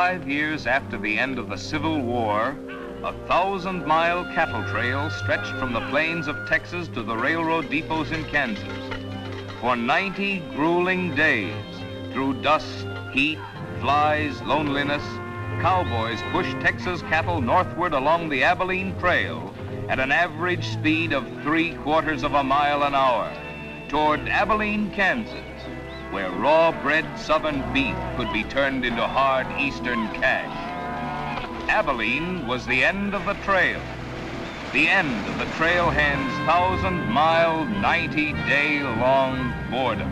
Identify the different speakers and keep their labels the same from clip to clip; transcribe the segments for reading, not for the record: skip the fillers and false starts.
Speaker 1: 5 years after the end of the Civil War, a 1,000-mile cattle trail stretched from the plains of Texas to the railroad depots in Kansas. For 90 grueling days, through dust, heat, flies, loneliness, cowboys pushed Texas cattle northward along the Abilene Trail at an average speed of 3/4 of a mile an hour toward Abilene, Kansas, where raw-bred southern beef could be turned into hard eastern cash. Abilene was the end of the trail, the end of the trailhand's 1,000-mile, 90-day-long boredom.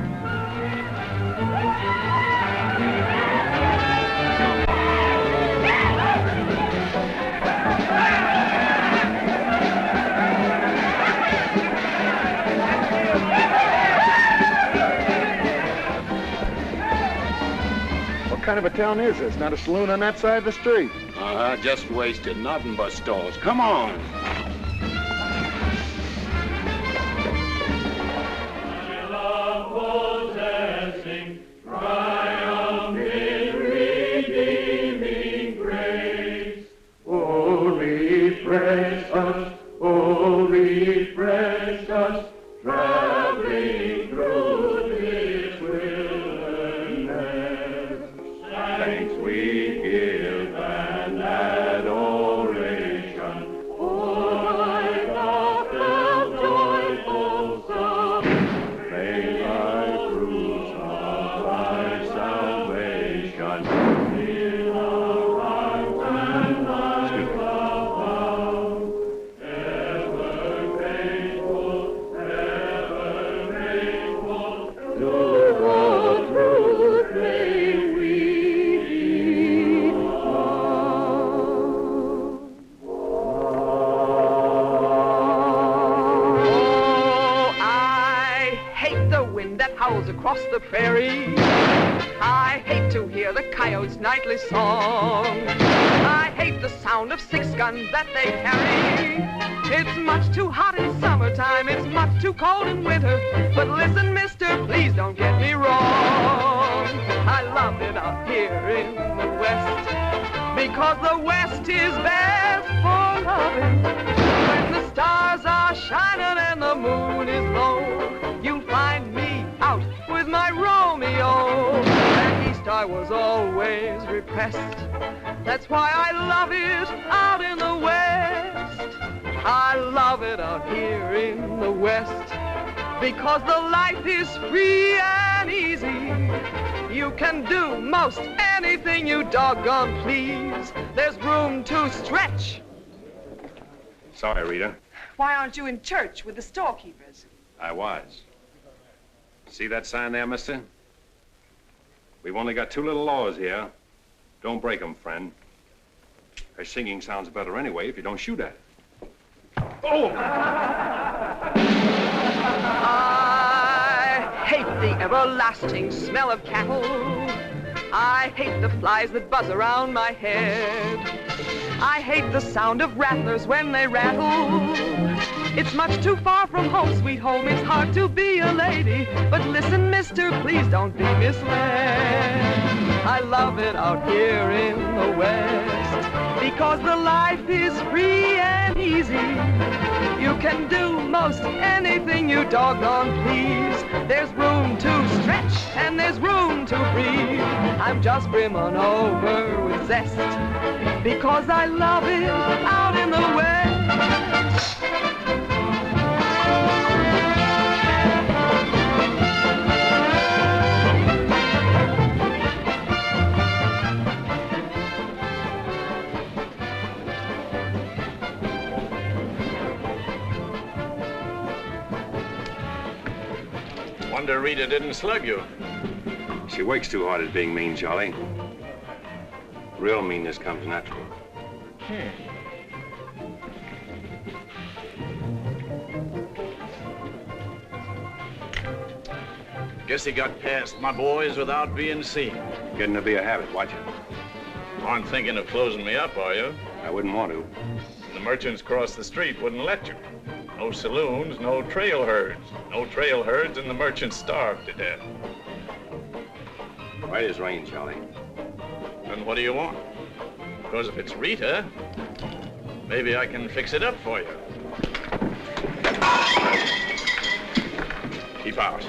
Speaker 2: What kind of a town is this? Not a saloon on that side of the street.
Speaker 3: Just wasted. Nothing but stalls. Come on.
Speaker 4: My love possessing, triumphing, redeeming grace. Oh, refresh us, traveling through this wilderness. Thanks we give and adoration. Oh, my gospel joyful song. May thy fruits of thy salvation fill our hearts and lives abound. Ever faithful, to the truth may we belong.
Speaker 5: Oh, I hate the wind that howls across the prairie. I hate to hear the coyotes' nightly song. I hate the sound of 6 guns that they carry. It's much too hot in summertime, it's much too cold in winter. But listen, mister, please don't get me wrong. I love it out here in the West, because the West is best for loving. When the stars are shining and the moon is low, you'll find me out with my Romeo. Back east I was always repressed. That's why I love it out in the West. I love it out here in the West, because the life is free and easy. You can do most anything you doggone please. There's room to stretch.
Speaker 3: Sorry, Rita.
Speaker 6: Why aren't you in church with the storekeepers?
Speaker 3: I was. See that sign there, mister? We've only got 2 little laws here. Don't break them, friend. Her singing sounds better anyway if you don't shoot at it. Oh!
Speaker 5: I hate the everlasting smell of cattle. I hate the flies that buzz around my head. I hate the sound of rattlers when they rattle. It's much too far from home, sweet home. It's hard to be a lady. But listen, mister, please don't be misled. I love it out here in the West, because the life is free and easy. You can do most anything you doggone please. There's room to stretch and there's room to breathe. I'm just brimming over with zest, because I love it out in the West.
Speaker 3: Wonder Rita didn't slug you. She works too hard at being mean, Charlie. Real meanness comes natural.
Speaker 7: Guess he got past my boys without being seen.
Speaker 3: Getting to be a habit, watch it.
Speaker 7: Aren't thinking of closing me up, are you?
Speaker 3: I wouldn't want to.
Speaker 7: The merchants across the street wouldn't let you. No saloons, no trail herds. No trail herds, and the merchants starved to death.
Speaker 3: Right as rain, Charlie.
Speaker 7: The Then what do you want? Because if it's Rita, maybe I can fix it up for you. Keep out.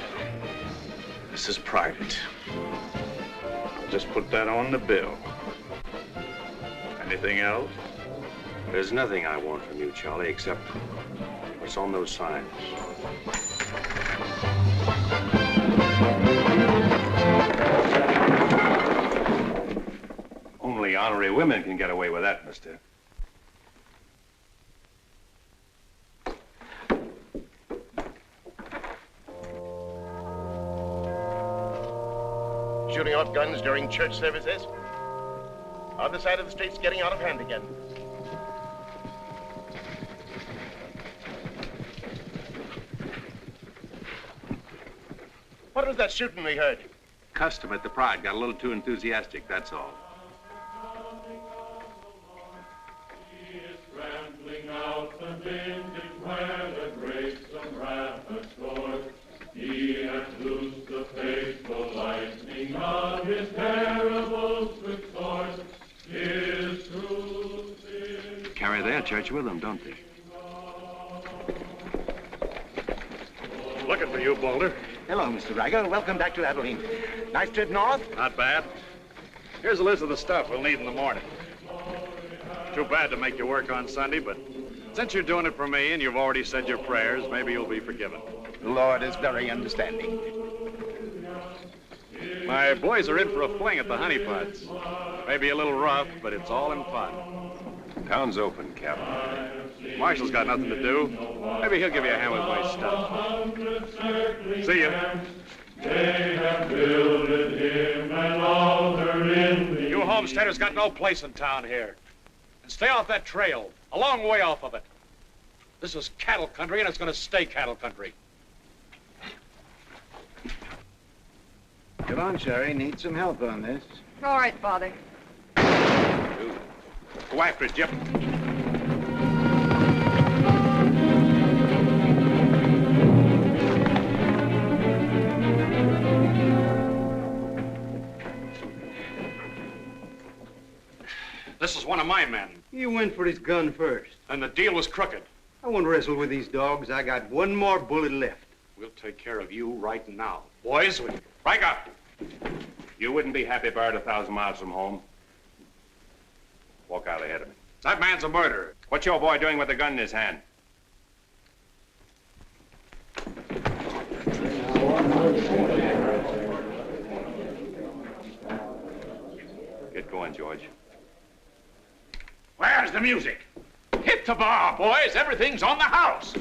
Speaker 7: This is private. I'll just put that on the bill. Anything else?
Speaker 3: There's nothing I want from you, Charlie, except what's on those signs. Only honorary women can get away with that, mister.
Speaker 8: Shooting off guns during church services? Other side of the street's getting out of hand again. What was that shooting we heard?
Speaker 3: Custom at the Pride got a little too enthusiastic, that's all.
Speaker 4: He is trampling out the vintage where the grapes of wrath are stored. He hath loosed the faithful lightning of his terrible swift sword. His truth is...
Speaker 3: Carry their church with them, don't they?
Speaker 7: Looking for you, Boulder.
Speaker 8: Hello, Mr. Riker. Welcome back to Abilene. Nice trip north?
Speaker 7: Not bad. Here's a list of the stuff we'll need in the morning. Too bad to make you work on Sunday, but since you're doing it for me and you've already said your prayers, maybe you'll be forgiven.
Speaker 8: The Lord is very understanding.
Speaker 7: My boys are in for a fling at the honeypots. Maybe a little rough, but it's all in fun.
Speaker 3: Town's open, Captain.
Speaker 7: Marshal's got nothing to do. Maybe he'll give you a hand with my stuff. See ya.
Speaker 4: They have builded him an altar in the...
Speaker 7: You homesteaders got no place in town here. And stay off that trail, a long way off of it. This is cattle country, and it's going to stay cattle country.
Speaker 2: Get on, Sherry. Need some help on this.
Speaker 6: All right, Father.
Speaker 7: Go after it, Jip. This is one of my men.
Speaker 9: He went for his gun first.
Speaker 7: And the deal was crooked.
Speaker 9: I won't wrestle with these dogs. I got one more bullet left.
Speaker 7: We'll take care of you right now. Boys, break up.
Speaker 3: You wouldn't be happy buried 1,000 miles from home. Walk out ahead of me.
Speaker 7: That man's a murderer.
Speaker 3: What's your boy doing with the gun in his hand? Get going, George.
Speaker 7: Where's the music? Hit the bar, boys. Everything's on the house.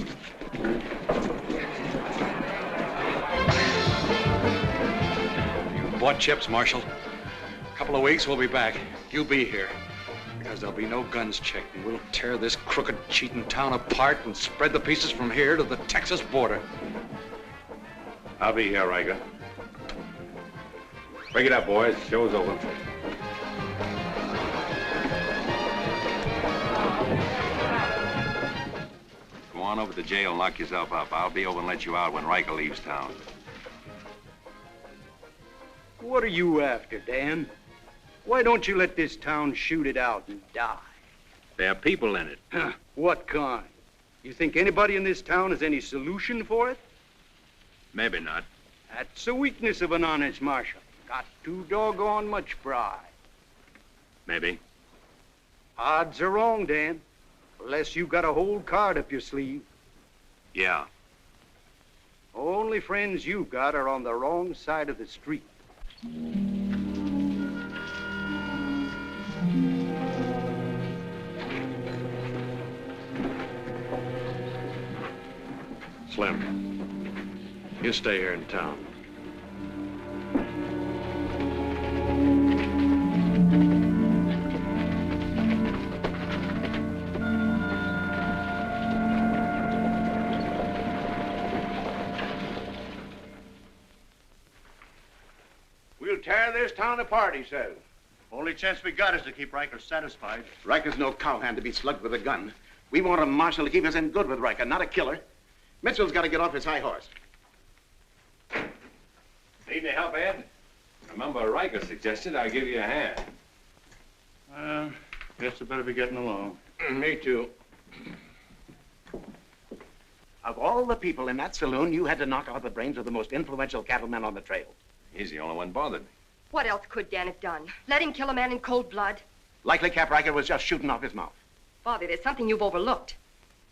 Speaker 7: You bought chips, Marshal. A couple of weeks, we'll be back. You be here. Because there'll be no guns checked, and we'll tear this crooked, cheating town apart and spread the pieces from here to the Texas border.
Speaker 3: I'll be here, Riker. Break it up, boys. Show's over. Go on over to jail and lock yourself up. I'll be over and let you out when Riker leaves town.
Speaker 9: What are you after, Dan? Why don't you let this town shoot it out and die?
Speaker 3: There are people in it.
Speaker 9: Huh, what kind? You think anybody in this town has any solution for it?
Speaker 3: Maybe not.
Speaker 9: That's the weakness of an honest marshal. Got too doggone much pride.
Speaker 3: Maybe.
Speaker 9: Odds are wrong, Dan. Unless you got a whole card up your sleeve.
Speaker 3: Yeah.
Speaker 9: Only friends you got are on the wrong side of the street.
Speaker 7: Slim, you stay here in town.
Speaker 8: We'll tear this town apart, he says. Only chance we got is to keep Riker satisfied.
Speaker 10: Riker's no cowhand to be slugged with a gun. We want a marshal to keep us in good with Riker, not a killer. Mitchell's got to get off his high horse.
Speaker 3: Need any help, Ed? Remember, Riker suggested I give you a hand.
Speaker 8: Guess I better be getting along.
Speaker 3: Me too.
Speaker 10: Of all the people in that saloon, you had to knock out the brains of the most influential cattleman on the trail.
Speaker 3: He's the only one bothered me.
Speaker 11: What else could Dan have done? Let him kill a man in cold blood?
Speaker 10: Likely Cap Riker was just shooting off his mouth.
Speaker 11: Father, there's something you've overlooked.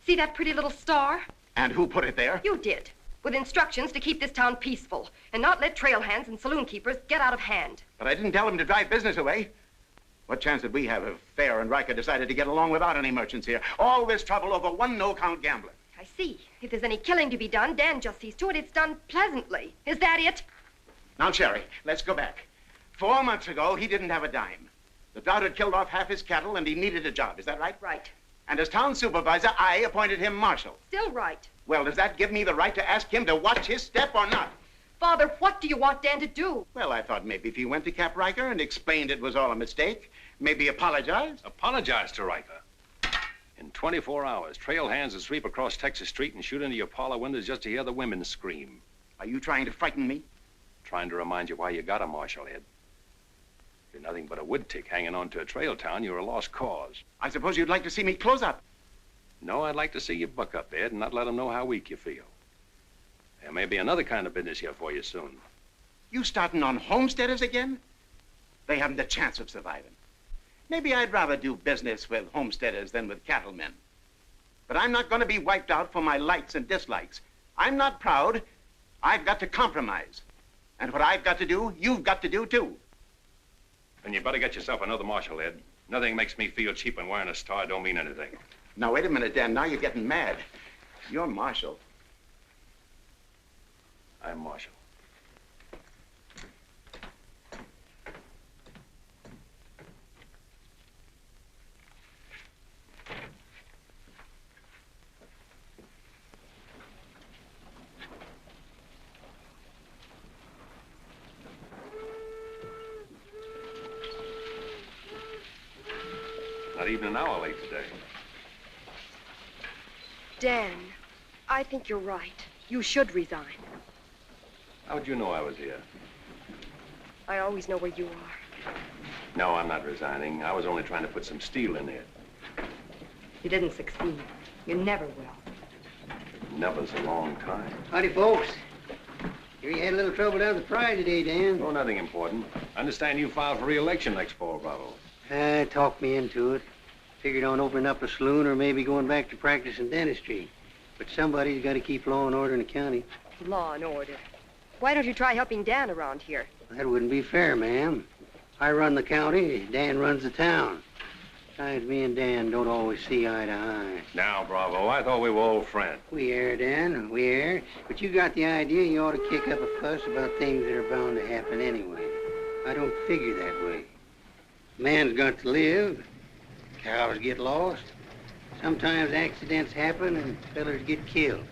Speaker 11: See that pretty little star?
Speaker 10: And who put it there?
Speaker 11: You did, with instructions to keep this town peaceful and not let trail hands and saloon keepers get out of hand.
Speaker 10: But I didn't tell him to drive business away. What chance did we have if Fair and Riker decided to get along without any merchants here? All this trouble over one no-count gambler.
Speaker 11: I see. If there's any killing to be done, Dan just sees to it it's done pleasantly. Is that it?
Speaker 10: Now, Sherry, let's go back. 4 months ago, he didn't have a dime. The drought had killed off half his cattle, and he needed a job. Is that right?
Speaker 11: Right.
Speaker 10: And as town supervisor, I appointed him marshal.
Speaker 11: Still right.
Speaker 10: Well, does that give me the right to ask him to watch his step or not?
Speaker 11: Father, what do you want Dan to do?
Speaker 10: Well, I thought maybe if he went to Cap Riker and explained it was all a mistake, maybe apologized.
Speaker 3: Apologize to Riker. In 24 hours, trail hands will sweep across Texas Street and shoot into your parlor windows just to hear the women scream.
Speaker 10: Are you trying to frighten me?
Speaker 3: Trying to remind you why you got a marshal, Ed. If you're nothing but a wood tick hanging on to a trail town, you're a lost cause.
Speaker 10: I suppose you'd like to see me close up.
Speaker 3: No, I'd like to see you buck up, Ed, and not let them know how weak you feel. There may be another kind of business here for you soon.
Speaker 10: You starting on homesteaders again? They haven't a chance of surviving. Maybe I'd rather do business with homesteaders than with cattlemen. But I'm not going to be wiped out for my likes and dislikes. I'm not proud. I've got to compromise. And what I've got to do, you've got to do too.
Speaker 3: And you better get yourself another marshal, Ed. Nothing makes me feel cheap when wearing a star don't mean anything.
Speaker 10: Now, wait a minute, Dan. Now you're getting mad. You're marshal.
Speaker 3: I'm marshal. Not even an hour late today.
Speaker 11: Dan, I think you're right. You should resign.
Speaker 3: How'd you know I was here?
Speaker 11: I always know where you are.
Speaker 3: No, I'm not resigning. I was only trying to put some steel in it.
Speaker 11: You didn't succeed. You never will.
Speaker 3: Never's a long time.
Speaker 12: Howdy, folks. Here you had a little trouble down at the prize today, Dan.
Speaker 3: Oh, nothing important. I understand you filed for re-election next fall, Bravo.
Speaker 12: Talked me into it. Figured on opening up a saloon or maybe going back to practice in dentistry. But somebody's got to keep law and order in the county.
Speaker 11: Law and order. Why don't you try helping Dan around here?
Speaker 12: That wouldn't be fair, ma'am. I run the county, Dan runs the town. Besides, me and Dan don't always see eye to eye.
Speaker 3: Now, Bravo, I thought we were old friends.
Speaker 12: We are, Dan, we are. But you got the idea you ought to kick up a fuss about things that are bound to happen anyway. I don't figure that way. Man's got to live. Cows get lost. Sometimes accidents happen and fellers get killed.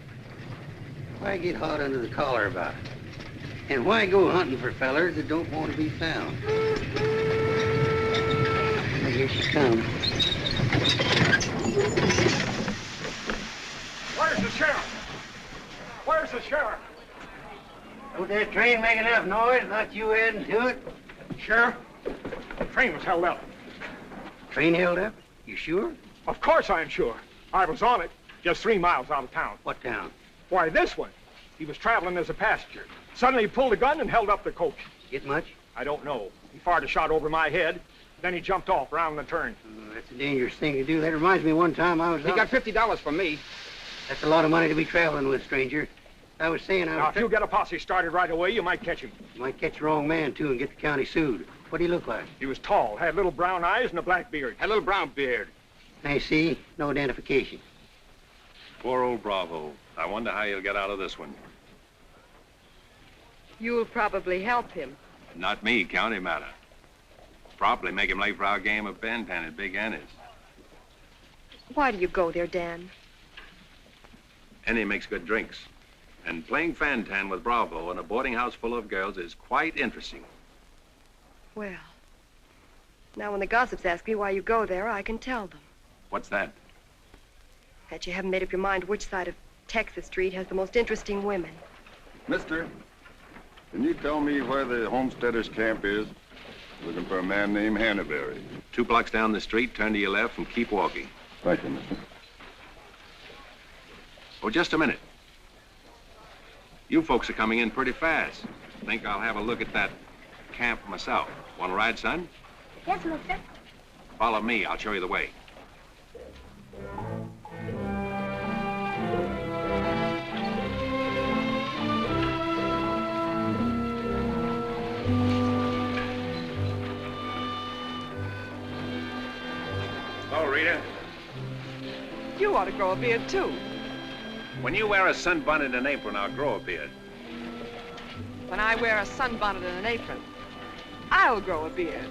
Speaker 12: Why get hot under the collar about it? And why go hunting for fellers that don't want to be found? Well, here she comes.
Speaker 2: Where's the sheriff? Where's the sheriff?
Speaker 12: Don't that train make enough noise? Not you adding to it?
Speaker 2: Sheriff, the train was held up.
Speaker 12: Train held up? You sure?
Speaker 2: Of course I'm sure. I was on it, just 3 miles out of town.
Speaker 12: What town?
Speaker 2: Why, this one. He was traveling as a passenger. Suddenly he pulled a gun and held up the coach.
Speaker 12: Get much?
Speaker 2: I don't know. He fired a shot over my head. Then he jumped off around the turn.
Speaker 12: Oh, that's a dangerous thing to do. That reminds me one time I was
Speaker 2: He got $50 from me.
Speaker 12: That's a lot of money to be traveling with, stranger. I was saying
Speaker 2: Now, if you get a posse started right away, you might catch him.
Speaker 12: You might catch the wrong man, too, and get the county sued. What do he look like?
Speaker 2: He was tall, had little brown eyes and a black beard.
Speaker 3: Had a little brown beard.
Speaker 12: I see. No identification.
Speaker 3: Poor old Bravo. I wonder how he'll get out of this one.
Speaker 11: You'll probably help him.
Speaker 3: Not me, county matter. Probably make him late for our game of pan-pan at Big Annie's.
Speaker 11: Why do you go there, Dan?
Speaker 3: Annie makes good drinks. And playing fan-tan with Bravo in a boarding house full of girls is quite interesting.
Speaker 11: Well, now when the gossips ask me why you go there, I can tell them.
Speaker 3: What's that?
Speaker 11: That you haven't made up your mind which side of Texas Street has the most interesting women.
Speaker 13: Mister, can you tell me where the homesteaders' camp is? Looking for a man named Hannaberry.
Speaker 3: 2 blocks down the street, turn to your left and keep walking.
Speaker 13: Thank you, mister.
Speaker 3: Oh, just a minute. You folks are coming in pretty fast. Think I'll have a look at that camp myself. Want to ride, son?
Speaker 14: Yes, mister.
Speaker 3: Follow me. I'll show you the way. Oh, Rita.
Speaker 5: You ought to grow a beard, too.
Speaker 3: When you wear a sunbonnet and an apron, I'll grow a beard.
Speaker 5: When I wear a sunbonnet and an apron, I'll grow a beard.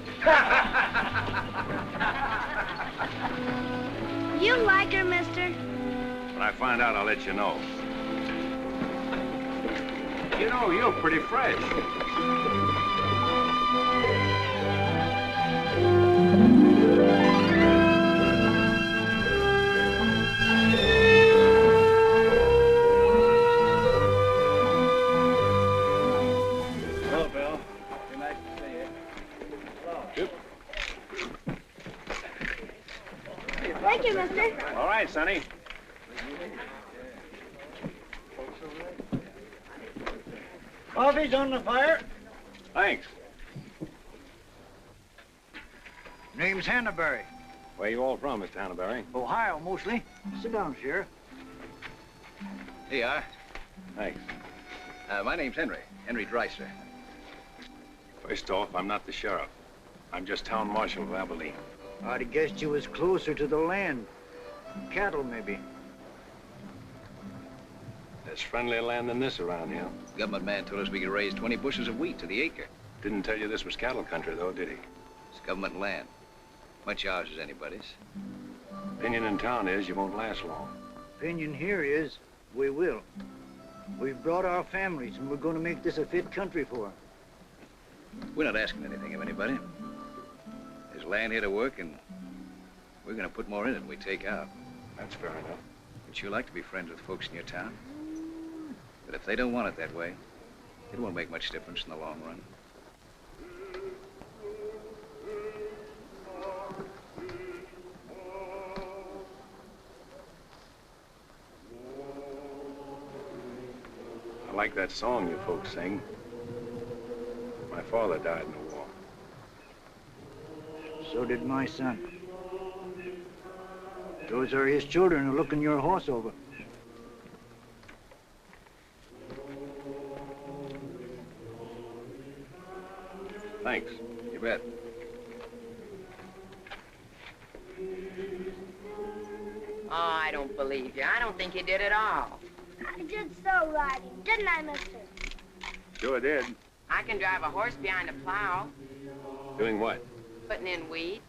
Speaker 14: You like her, mister?
Speaker 3: When I find out, I'll let you know. You know, you're pretty fresh.
Speaker 9: Hello, Bill. Be nice to see you. Hello.
Speaker 14: Thank you, mister.
Speaker 3: All right, Sonny.
Speaker 9: Coffee's on the fire.
Speaker 3: Thanks.
Speaker 9: Name's Hannaberry.
Speaker 3: Where you all from, Mr. Hannaberry?
Speaker 9: Ohio, mostly. Sit down, Sheriff.
Speaker 15: Here you are.
Speaker 3: Thanks.
Speaker 15: My name's Henry Dreiser.
Speaker 3: First off, I'm not the sheriff. I'm just town marshal of Abilene.
Speaker 9: I'd have guessed you was closer to the land. Cattle, maybe.
Speaker 3: There's friendlier land than this around here.
Speaker 15: Government man told us we could raise 20 bushels of wheat to the acre.
Speaker 3: Didn't tell you this was cattle country, though, did he?
Speaker 15: It's government land. Much ours as anybody's.
Speaker 3: Opinion in town is you won't last long.
Speaker 9: Opinion here is we will. We've brought our families, and we're going to make this a fit country for 'em.
Speaker 15: We're not asking anything of anybody. There's land here to work, and we're going to put more in it than we take out.
Speaker 3: That's fair enough.
Speaker 15: Would you like to be friends with folks in your town? But if they don't want it that way, it won't make much difference in the long run.
Speaker 3: I like that song you folks sing. My father died in the war.
Speaker 9: So did my son. Those are his children who are looking your horse over.
Speaker 3: Thanks.
Speaker 15: You bet.
Speaker 16: Oh, I don't believe you. I don't think you did at all.
Speaker 14: I did so riding, didn't I, mister?
Speaker 3: Sure did.
Speaker 16: I can drive a horse behind a plow,
Speaker 3: Doing what?
Speaker 16: putting in weed.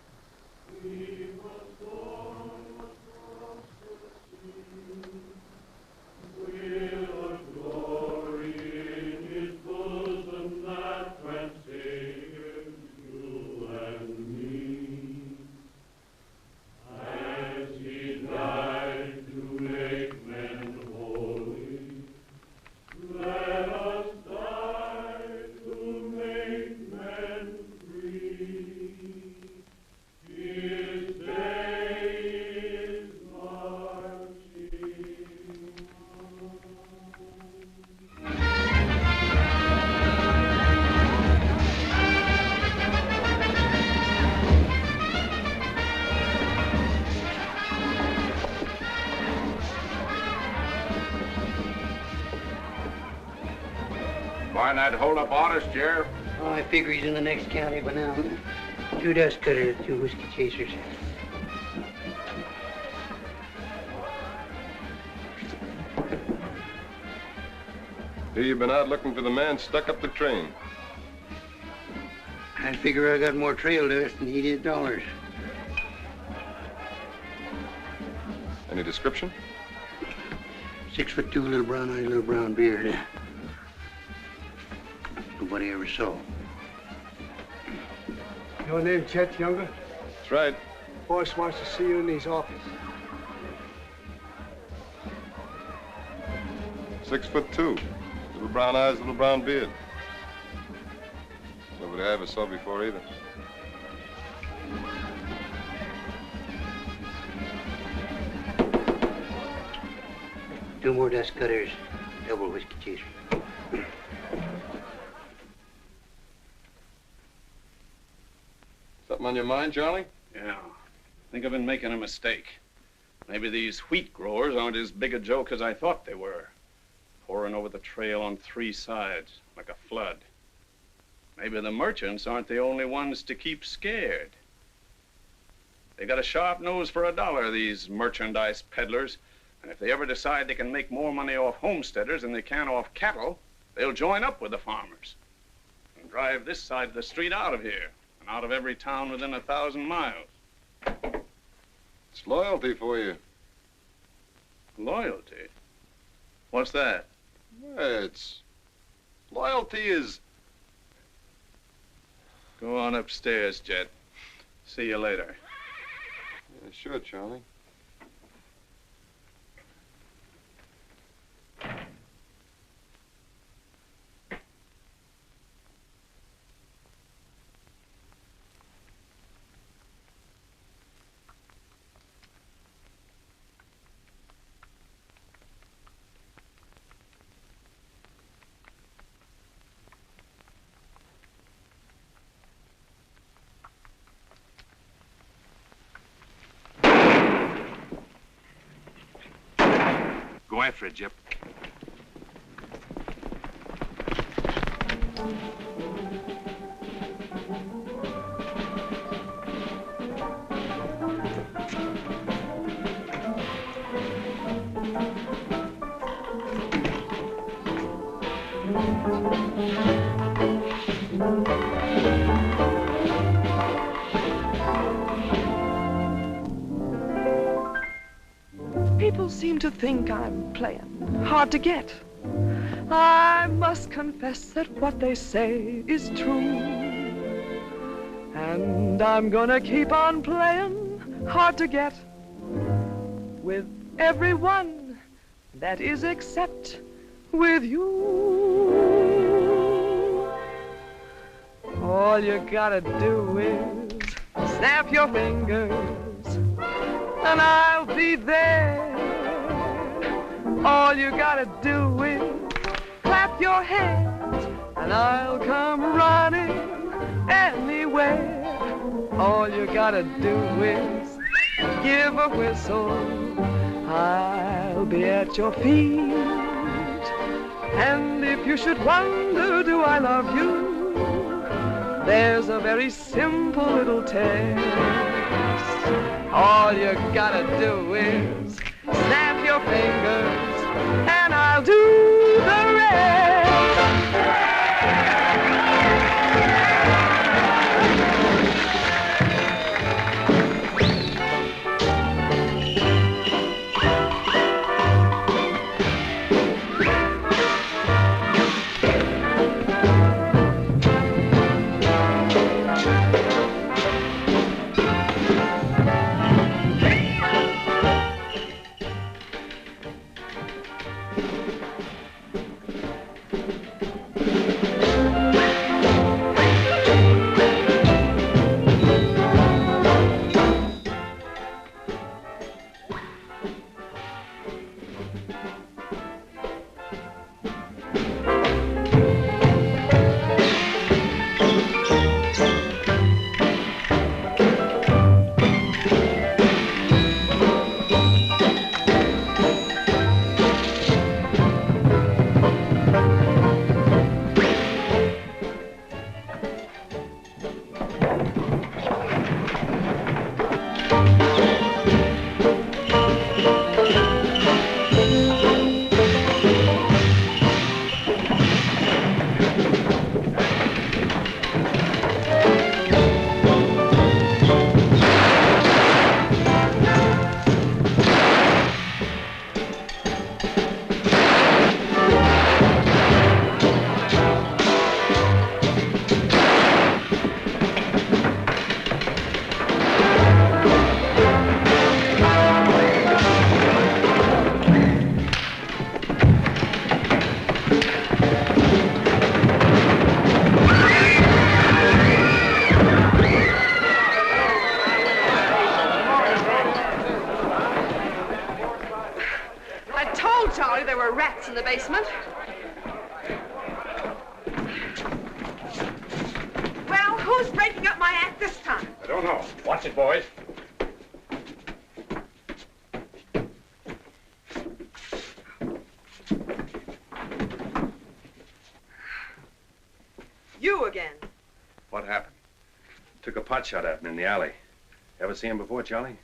Speaker 8: Find that hold-up artist, Sheriff?
Speaker 12: Oh, I figure he's in the next county by now. 2 dust cutters, 2 whiskey chasers.
Speaker 13: Here you've been out looking for the man stuck up the train.
Speaker 12: I figure I got more trail dust than he did dollars.
Speaker 13: Any description?
Speaker 12: 6'2", little brown eyes, little brown beard. Nobody ever saw.
Speaker 2: Your name Chet Younger?
Speaker 13: That's right.
Speaker 2: Boss wants to see you in his office.
Speaker 13: 6'2", little brown eyes, little brown beard. Nobody I ever saw before either.
Speaker 12: 2 more dust cutters, double whiskey chaser.
Speaker 13: Something on your mind, Charlie?
Speaker 7: Yeah. I think I've been making a mistake. Maybe these wheat growers aren't as big a joke as I thought they were. Pouring over the trail on 3 sides, like a flood. Maybe the merchants aren't the only ones to keep scared. They got a sharp nose for $1, these merchandise peddlers. And if they ever decide they can make more money off homesteaders than they can off cattle, they'll join up with the farmers and drive this side of the street out of here and out of every town within 1,000 miles.
Speaker 13: It's loyalty for you.
Speaker 7: Loyalty? What's that?
Speaker 13: It's... Loyalty is...
Speaker 7: Go on upstairs, Jet. See you later.
Speaker 13: Yeah, sure, Charlie.
Speaker 3: Go after it, Jip.
Speaker 5: People seem to think I'm playing hard to get. I must confess that what they say is true. And I'm gonna keep on playing hard to get with everyone, that is except with you. All you gotta do is snap your fingers and I'll be there. All you gotta do is clap your hands and I'll come running anywhere. All you gotta do is give a whistle, I'll be at your feet. And if you should wonder, do I love you? There's a very simple little test. All you gotta do is snap your fingers and I'll do the rest.
Speaker 6: Charlie, there were rats in the basement. Well, who's breaking up my act this time?
Speaker 3: I don't know. Watch it, boys.
Speaker 6: You again.
Speaker 3: What happened? Took a pot shot at him in the alley. Ever see him before, Charlie?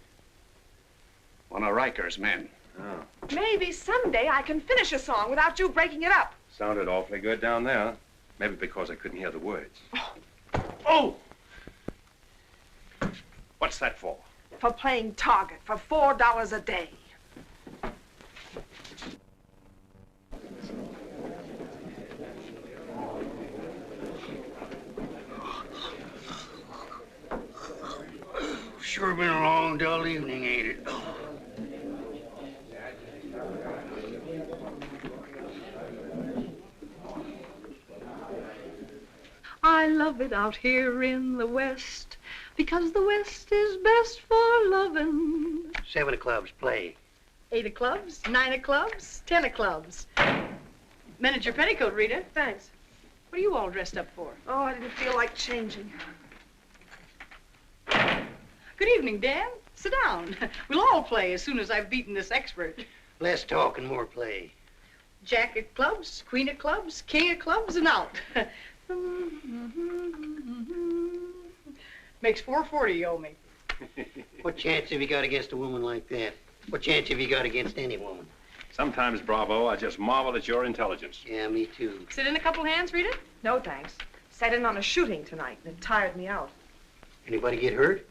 Speaker 10: One of Riker's men.
Speaker 3: Oh.
Speaker 6: Maybe someday I can finish a song without you breaking it up.
Speaker 3: Sounded awfully good down there. Maybe because I couldn't hear the words. Oh! What's that for?
Speaker 6: For playing target for $4 a day.
Speaker 12: Sure been a long, dull evening, ain't it?
Speaker 17: I love it out here in the West, because the West is best for lovin'.
Speaker 12: 7 of clubs, play.
Speaker 17: 8 of clubs, 9 of clubs, 10 of clubs. Mended your petticoat, Rita.
Speaker 6: Thanks.
Speaker 17: What are you all dressed up for?
Speaker 6: Oh, I didn't feel like changing.
Speaker 17: Good evening, Dan. Sit down. We'll all play as soon as I've beaten this expert.
Speaker 12: Less talk and more play.
Speaker 17: Jack of clubs, queen of clubs, king of clubs, and out. Makes $4.40 you owe me.
Speaker 12: What chance have you got against a woman like that? What chance have you got against any woman?
Speaker 3: Sometimes, Bravo, I just marvel at your intelligence.
Speaker 12: Yeah, me too.
Speaker 17: Sit in a couple hands, Rita?
Speaker 6: No, thanks. Sat in on a shooting tonight, and it tired me out.
Speaker 12: Anybody get hurt?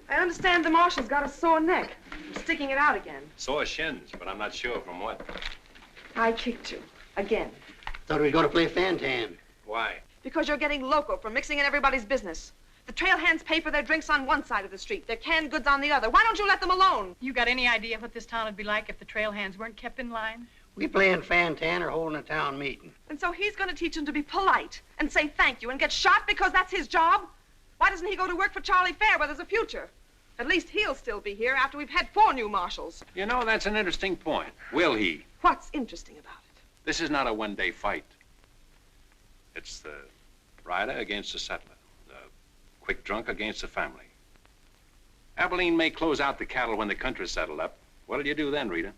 Speaker 6: I understand the marshal's got a sore neck. I'm sticking it out again.
Speaker 3: Sore shins, but I'm not sure from what.
Speaker 6: I kicked you. Again.
Speaker 12: Thought we were going to play Fantan.
Speaker 3: Why?
Speaker 6: Because you're getting loco for mixing in everybody's business. The trail hands pay for their drinks on one side of the street, their canned goods on the other. Why don't you let them alone?
Speaker 17: You got any idea what this town would be like if the trail hands weren't kept in line?
Speaker 12: We playing Fantan or holding a town meeting.
Speaker 6: And so he's going to teach them to be polite and say thank you and get shot because that's his job? Why doesn't he go to work for Charlie Fair where there's a future? At least he'll still be here after we've had 4 new marshals.
Speaker 3: You know, that's an interesting point. Will he?
Speaker 6: What's interesting about it?
Speaker 3: This is not a one-day fight. It's the rider against the settler. The quick drunk against the family. Abilene may close out the cattle when the country's settled up. What'll you do then, Rita?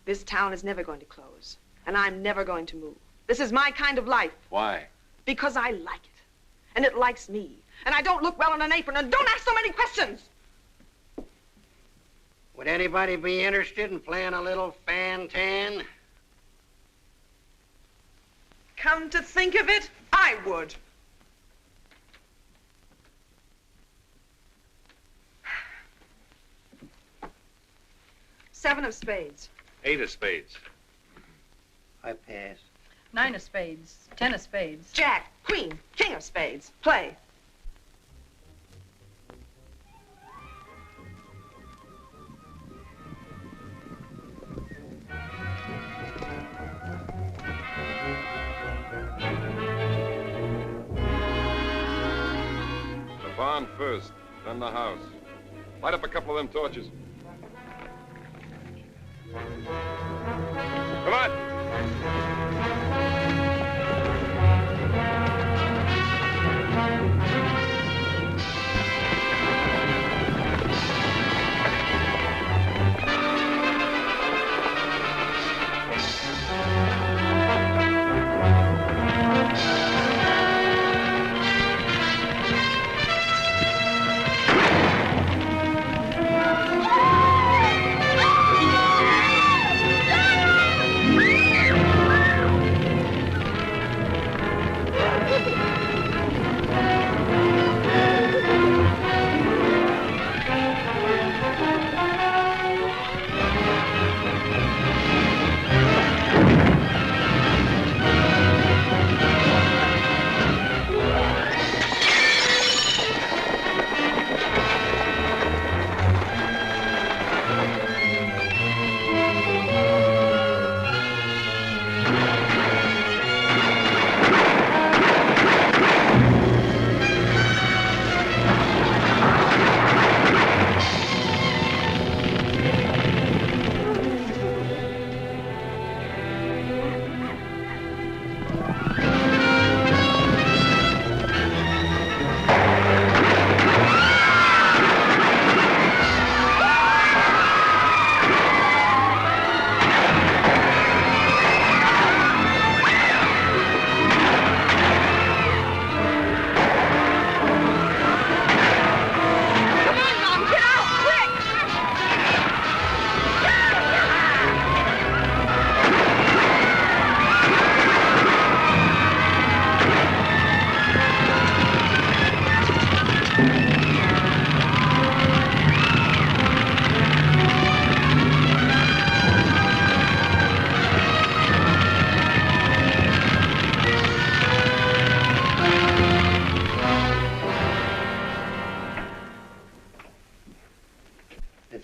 Speaker 6: This town is never going to close, and I'm never going to move. This is my kind of life.
Speaker 3: Why?
Speaker 6: Because I like it, and it likes me, and I don't look well in an apron, and don't ask so many questions!
Speaker 12: Would anybody be interested in playing a little Fantan?
Speaker 6: Come to think of it, I would. Seven of spades.
Speaker 3: 8 of spades.
Speaker 12: I pass.
Speaker 17: 9 of spades, 10 of spades.
Speaker 6: Jack, queen, king of spades. Play.
Speaker 13: The barn first, then the house. Light up a couple of them torches. Come on!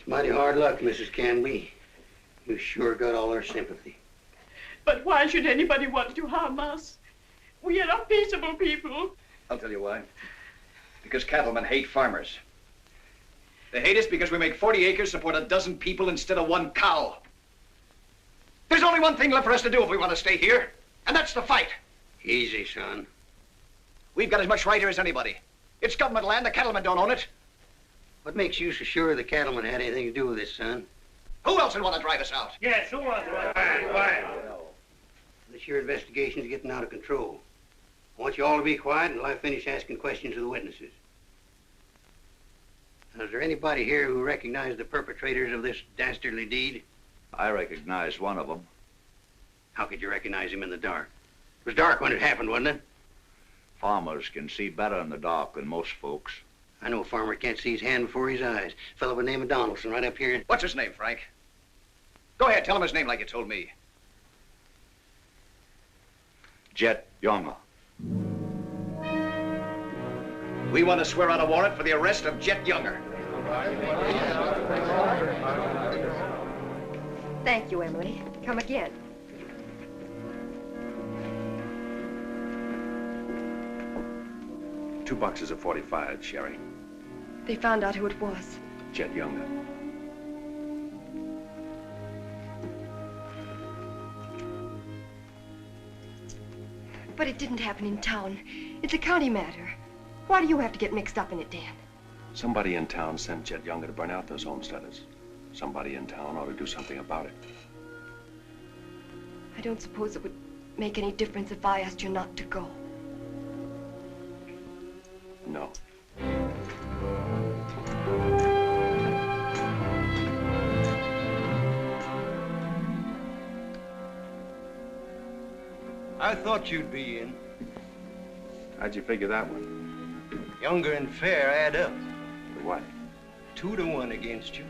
Speaker 12: Mighty hard luck, Mrs. Canby. You sure got all our sympathy.
Speaker 17: But why should anybody want to harm us? We are peaceable people.
Speaker 15: I'll tell you why. Because cattlemen hate farmers. They hate us because we make 40 acres support a dozen people instead of one cow. There's only one thing left for us to do if we want to stay here, and that's to fight.
Speaker 12: Easy, son.
Speaker 15: We've got as much right here as anybody. It's government land. The cattlemen don't own it.
Speaker 12: What makes you so sure the cattlemen had anything to do with this, son?
Speaker 15: Who else would want to drive us out?
Speaker 8: Yes, who wants to?
Speaker 12: This your investigation's getting out of control. I want you all to be quiet until I finish asking questions of the witnesses. Now, is there anybody here who recognized the perpetrators of this dastardly deed?
Speaker 15: I recognize one of them.
Speaker 12: How could you recognize him in the dark? It was dark when it happened, wasn't it?
Speaker 15: Farmers can see better in the dark than most folks.
Speaker 12: I know a farmer can't see his hand before his eyes. A fellow by the name of Donaldson right up here.
Speaker 15: What's his name, Frank? Go ahead, tell him his name like you told me. Jet Younger. We want to swear out a warrant for the arrest of Jet Younger.
Speaker 11: Thank you, Emily. Come again.
Speaker 3: Two boxes of 45, Sherry.
Speaker 11: They found out who it was.
Speaker 3: Jet Younger.
Speaker 11: But it didn't happen in town. It's a county matter. Why do you have to get mixed up in it, Dan?
Speaker 3: Somebody in town sent Jet Younger to burn out those homesteaders. Somebody in town ought to do something about it.
Speaker 11: I don't suppose it would make any difference if I asked you not to go.
Speaker 3: No.
Speaker 9: I thought you'd be in.
Speaker 3: How'd you figure that one?
Speaker 9: Younger and Fair add up.
Speaker 3: For what?
Speaker 9: 2 to 1 against you.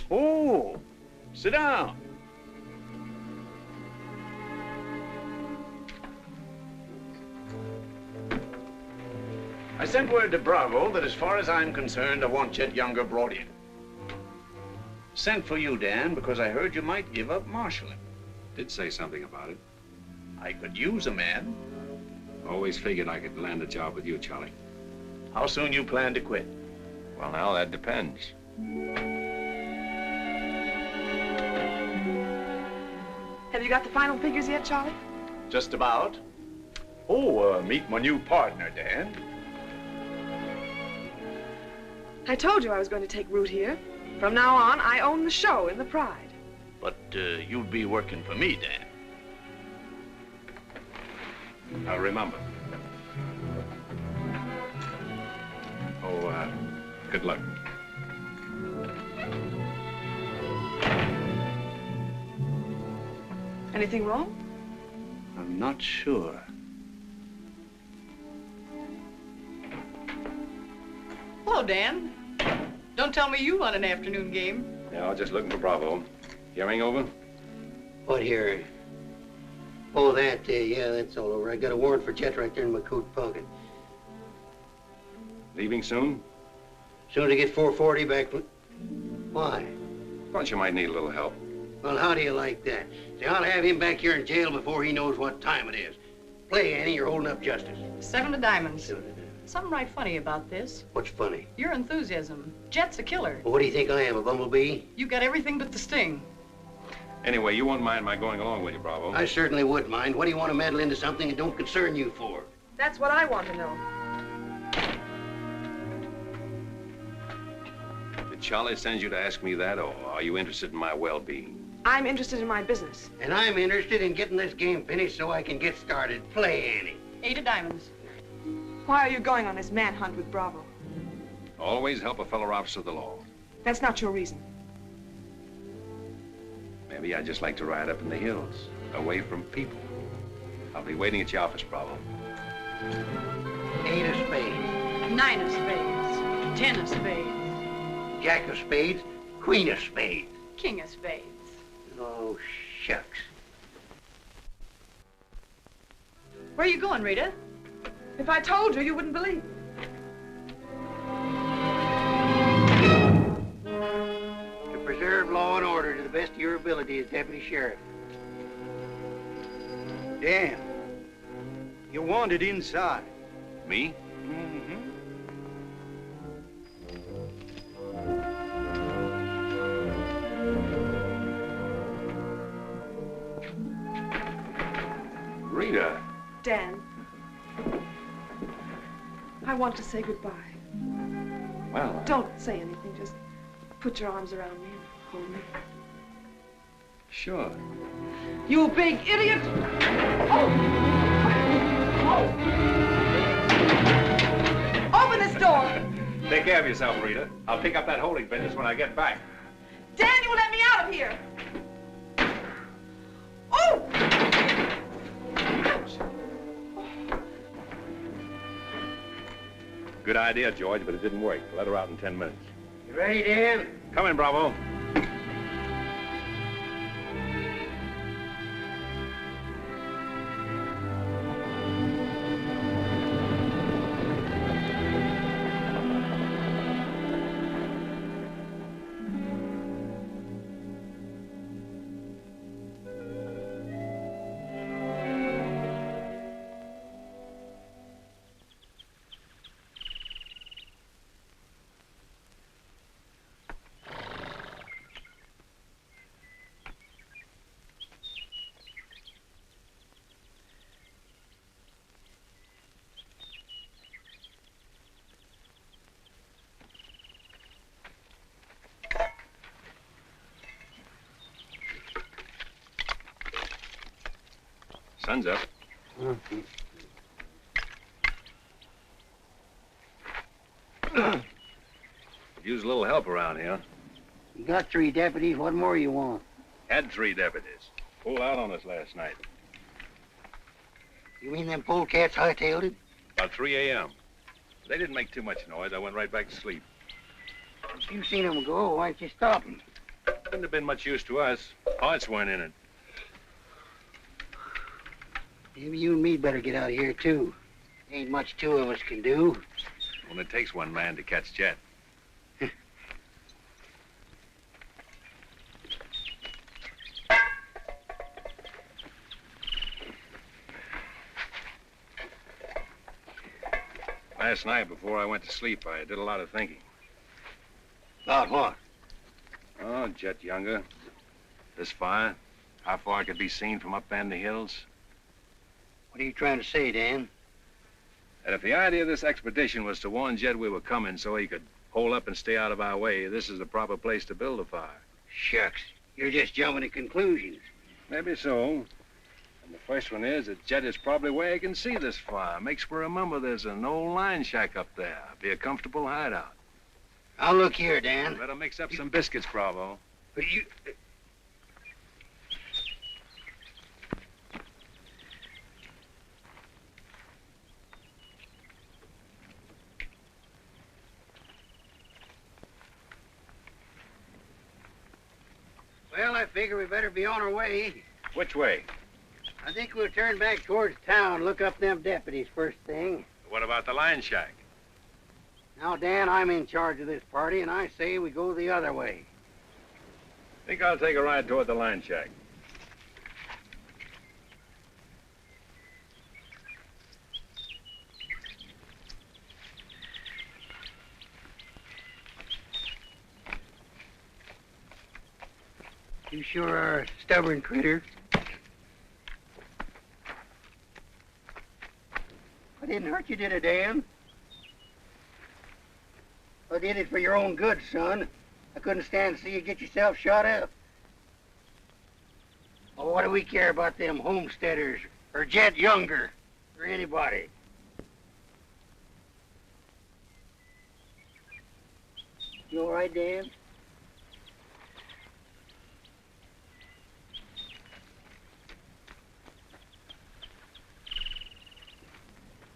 Speaker 18: Oh, sit down. I sent word to Bravo that as far as I'm concerned, I want Jet Younger brought in. Sent for you, Dan, because I heard you might give up marshaling.
Speaker 3: Did say something about it.
Speaker 18: I could use a man.
Speaker 3: Always figured I could land a job with you, Charlie.
Speaker 18: How soon you plan to quit?
Speaker 3: Well, now, that depends.
Speaker 6: Have you got the final figures yet, Charlie?
Speaker 18: Just about. Oh, meet my new partner, Dan.
Speaker 6: I told you I was going to take root here. From now on, I own the show in the Pride.
Speaker 18: But you'll be working for me, Dan.
Speaker 3: Now, remember. Oh, good luck.
Speaker 6: Anything wrong?
Speaker 18: I'm not sure.
Speaker 17: Hello, Dan. Don't tell me you won an afternoon game.
Speaker 3: Yeah, I was just looking for Bravo. Hearing over?
Speaker 12: What hearing? Oh, that, yeah, that's all over. I got a warrant for Jet right there in my coat pocket.
Speaker 3: Leaving soon?
Speaker 12: Soon as I get 440 back from... Why?
Speaker 3: Thought you might need a little help.
Speaker 12: Well, how do you like that? See, I'll have him back here in jail before he knows what time it is. Play, Annie, you're holding up justice.
Speaker 17: 7 of diamonds. Something right funny about this.
Speaker 12: What's funny?
Speaker 17: Your enthusiasm. Jet's a killer.
Speaker 12: Well, what do you think I am, a bumblebee?
Speaker 17: You got everything but the sting.
Speaker 3: Anyway, you won't mind my going along with you, Bravo.
Speaker 12: I certainly would mind. What do you want to meddle into something that don't concern you for?
Speaker 6: That's what I want to know.
Speaker 3: Did Charlie send you to ask me that, or are you interested in my well-being?
Speaker 6: I'm interested in my business.
Speaker 12: And I'm interested in getting this game finished so I can get started. Play, Annie.
Speaker 17: 8 of diamonds.
Speaker 6: Why are you going on this manhunt with Bravo?
Speaker 3: Always help a fellow officer of the law.
Speaker 6: That's not your reason.
Speaker 3: Maybe I just like to ride up in the hills, away from people. I'll be waiting at your office, Bravo.
Speaker 12: 8 of spades.
Speaker 17: 9 of spades. 10 of spades.
Speaker 12: Jack of spades. Queen of spades.
Speaker 17: King of spades.
Speaker 12: Oh, shucks.
Speaker 6: Where are you going, Rita? If I told you, you wouldn't believe it.
Speaker 12: To preserve law and order to the best of your ability as deputy sheriff.
Speaker 9: Dan, you're wanted inside.
Speaker 3: Me?
Speaker 9: Mm-hmm.
Speaker 3: Rita.
Speaker 6: Dan, I want to say goodbye.
Speaker 3: Well,
Speaker 6: Don't say anything. Just put your arms around me and hold me.
Speaker 3: sure.
Speaker 6: You big idiot! Oh. Open this door!
Speaker 3: Take care of yourself, Rita. I'll pick up that holding business when I get back.
Speaker 6: Dan, you let me out of here! Oh!
Speaker 3: Good idea, George, but it didn't work. Let her out in 10 minutes.
Speaker 12: You ready, Dan?
Speaker 3: Come in, Bravo. Sun's up. Could use a little help around here.
Speaker 12: You got 3 deputies. What more you want?
Speaker 3: Had 3 deputies. Pulled out on us last night.
Speaker 12: You mean them polecats hightailed it?
Speaker 3: About 3 a.m. They didn't make too much noise. I went right back to sleep.
Speaker 12: You seen them go. Why don't you stop them?
Speaker 3: Wouldn't have been much use to us. Parts weren't in it.
Speaker 12: Maybe you and me better get out of here, too. Ain't much 2 of us can do.
Speaker 3: Well, it takes 1 man to catch Jet. Last night, before I went to sleep, I did a lot of thinking.
Speaker 12: About what?
Speaker 3: Oh, Jet Younger. This fire. How far it could be seen from up in the hills.
Speaker 12: What are you trying to say, Dan?
Speaker 3: And if the idea of this expedition was to warn Jed we were coming so he could hole up and stay out of our way, this is the proper place to build a fire.
Speaker 12: Shucks. You're just jumping to conclusions.
Speaker 3: Maybe so. And the first one is that Jed is probably where he can see this fire. Makes me remember there's an old line shack up there. Be a comfortable hideout.
Speaker 12: Now look here, Dan.
Speaker 3: Better mix up some biscuits, Bravo.
Speaker 12: But you... Well, I figure we better be on our way.
Speaker 3: Which way?
Speaker 12: I think we'll turn back towards town, look up them deputies first thing.
Speaker 3: What about the line shack?
Speaker 12: Now, Dan, I'm in charge of this party, and I say we go the other way.
Speaker 3: Think I'll take a ride toward the line shack.
Speaker 12: You sure are a stubborn critter. I didn't hurt you, did it, Dan? I did it for your own good, son. I couldn't stand to see you get yourself shot up. Oh, what do we care about them homesteaders or Jed Younger or anybody? You all right, Dan?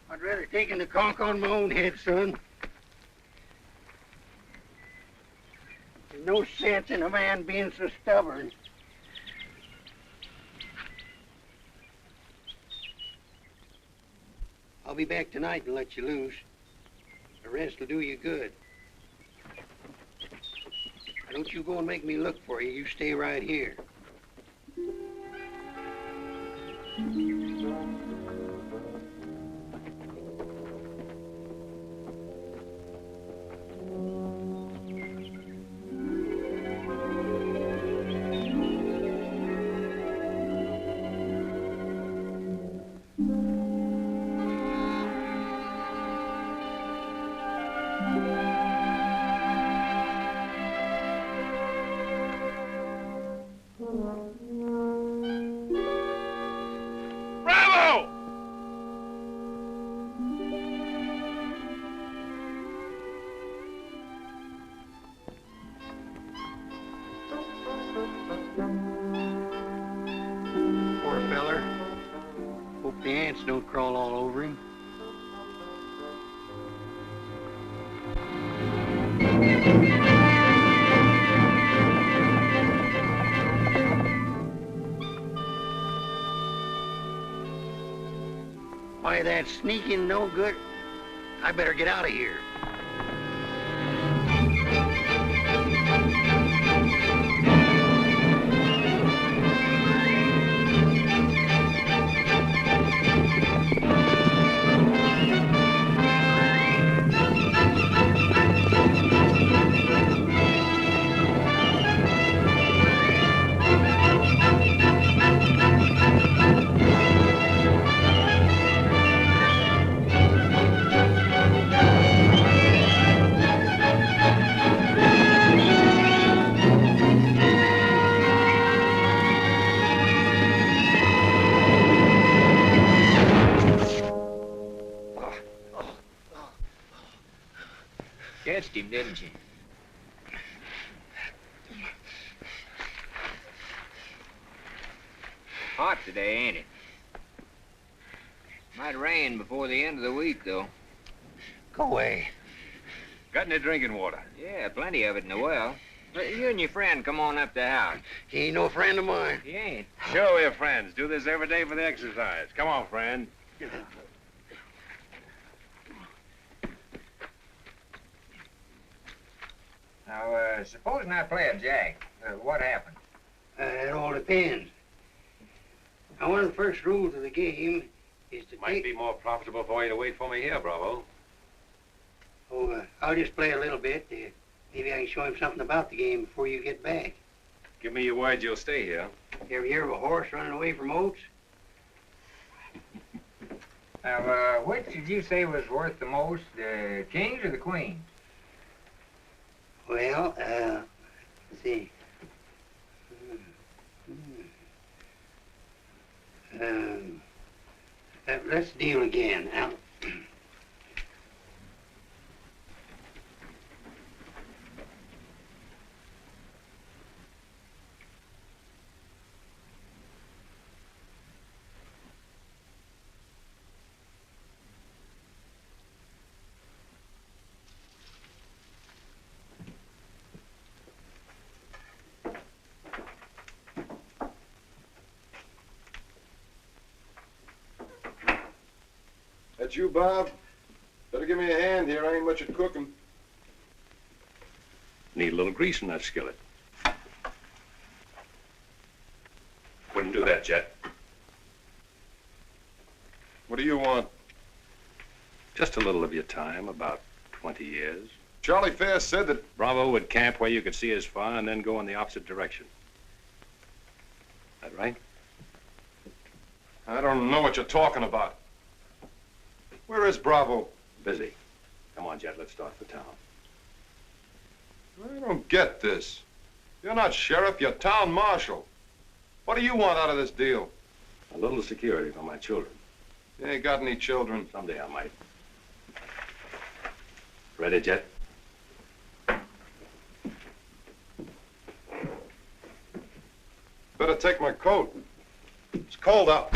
Speaker 12: I'd rather taken the conk on my own head, son. There's no sense in a man being so stubborn. I'll be back tonight and let you loose. The rest will do you good. Don't you go and make me look for you. You stay right here. The ants don't crawl all over him. Why, that sneaking no good. I better get out of here.
Speaker 19: Catched him, didn't you? Hot today, ain't it? Might rain before the end of the week, though.
Speaker 12: Go away.
Speaker 3: Got any drinking water?
Speaker 19: Yeah, plenty of it in the well. But you and your friend come on up to the house.
Speaker 12: He ain't no friend of mine.
Speaker 19: He ain't.
Speaker 3: Sure we're friends. Do this every day for the exercise. Come on, friend.
Speaker 19: Now, supposing I play a jack, what happens?
Speaker 12: It all depends. Now, one of the first rules of the game is to
Speaker 3: Might be more profitable for you to wait for me here, Bravo.
Speaker 12: Oh, I'll just play a little bit. Maybe I can show him something about the game before you get back.
Speaker 3: Give me your word you'll stay here.
Speaker 12: You ever hear of a horse running away from oats?
Speaker 19: Now, which did you say was worth the most, the kings or the queens?
Speaker 12: Well, let's see. Let's deal again. Now,
Speaker 13: That you, Bob? Better give me a hand here. I ain't much at cooking.
Speaker 3: Need a little grease in that skillet. Wouldn't do that, Jet.
Speaker 13: What do you want?
Speaker 3: Just a little of your time, about 20 years.
Speaker 13: Charlie Fair said that
Speaker 3: Bravo would camp where you could see as far and then go in the opposite direction. That right?
Speaker 13: I don't know what you're talking about. Where is Bravo?
Speaker 3: Busy. Come on, Jet, let's start for town.
Speaker 13: I don't get this. You're not sheriff, you're town marshal. What do you want out of this deal?
Speaker 3: A little security for my children.
Speaker 13: You ain't got any children.
Speaker 3: Someday I might. Ready, Jet?
Speaker 13: Better take my coat. It's cold out.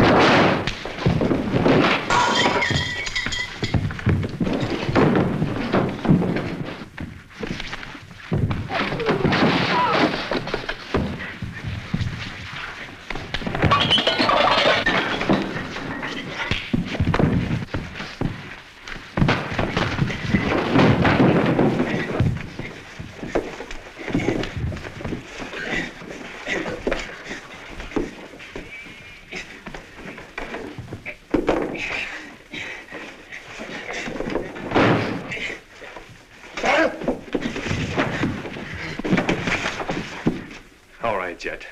Speaker 3: Jet.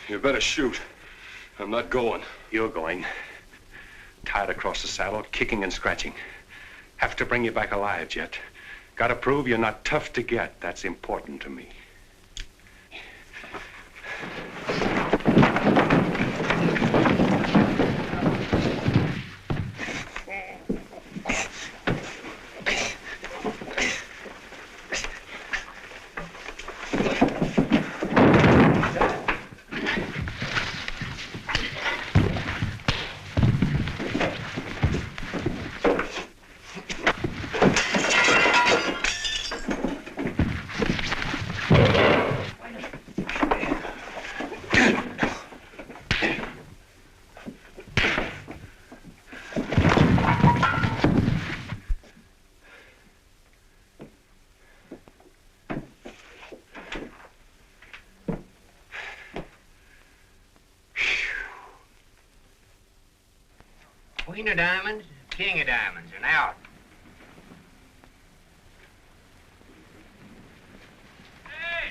Speaker 13: You better shoot. I'm not going.
Speaker 3: You're going. Tied across the saddle, kicking and scratching. Have to bring you back alive, Jet. Gotta prove you're not tough to get. That's important to me.
Speaker 19: Queen of diamonds, king of diamonds, and out. Hey!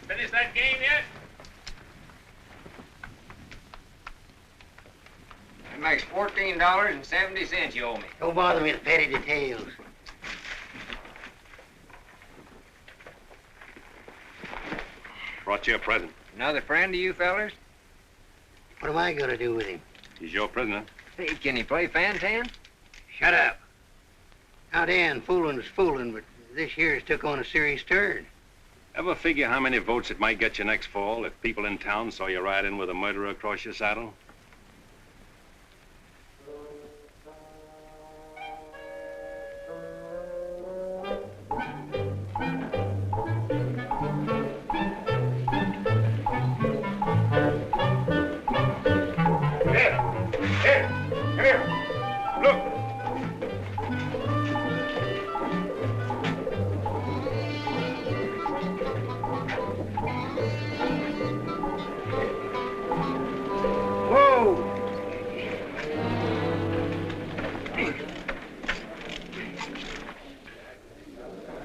Speaker 19: Finish that game yet? That makes $14.70 you owe me.
Speaker 12: Don't bother me with petty details.
Speaker 3: Brought you a present.
Speaker 19: Another friend of you fellers?
Speaker 12: What am I gonna do with him?
Speaker 3: He's your prisoner.
Speaker 19: Hey, can he play fan-tan?
Speaker 12: Shut up. Now, Dan, fooling is fooling, but this year's took on a serious turn.
Speaker 3: Ever figure how many votes it might get you next fall if people in town saw you ride in with a murderer across your saddle?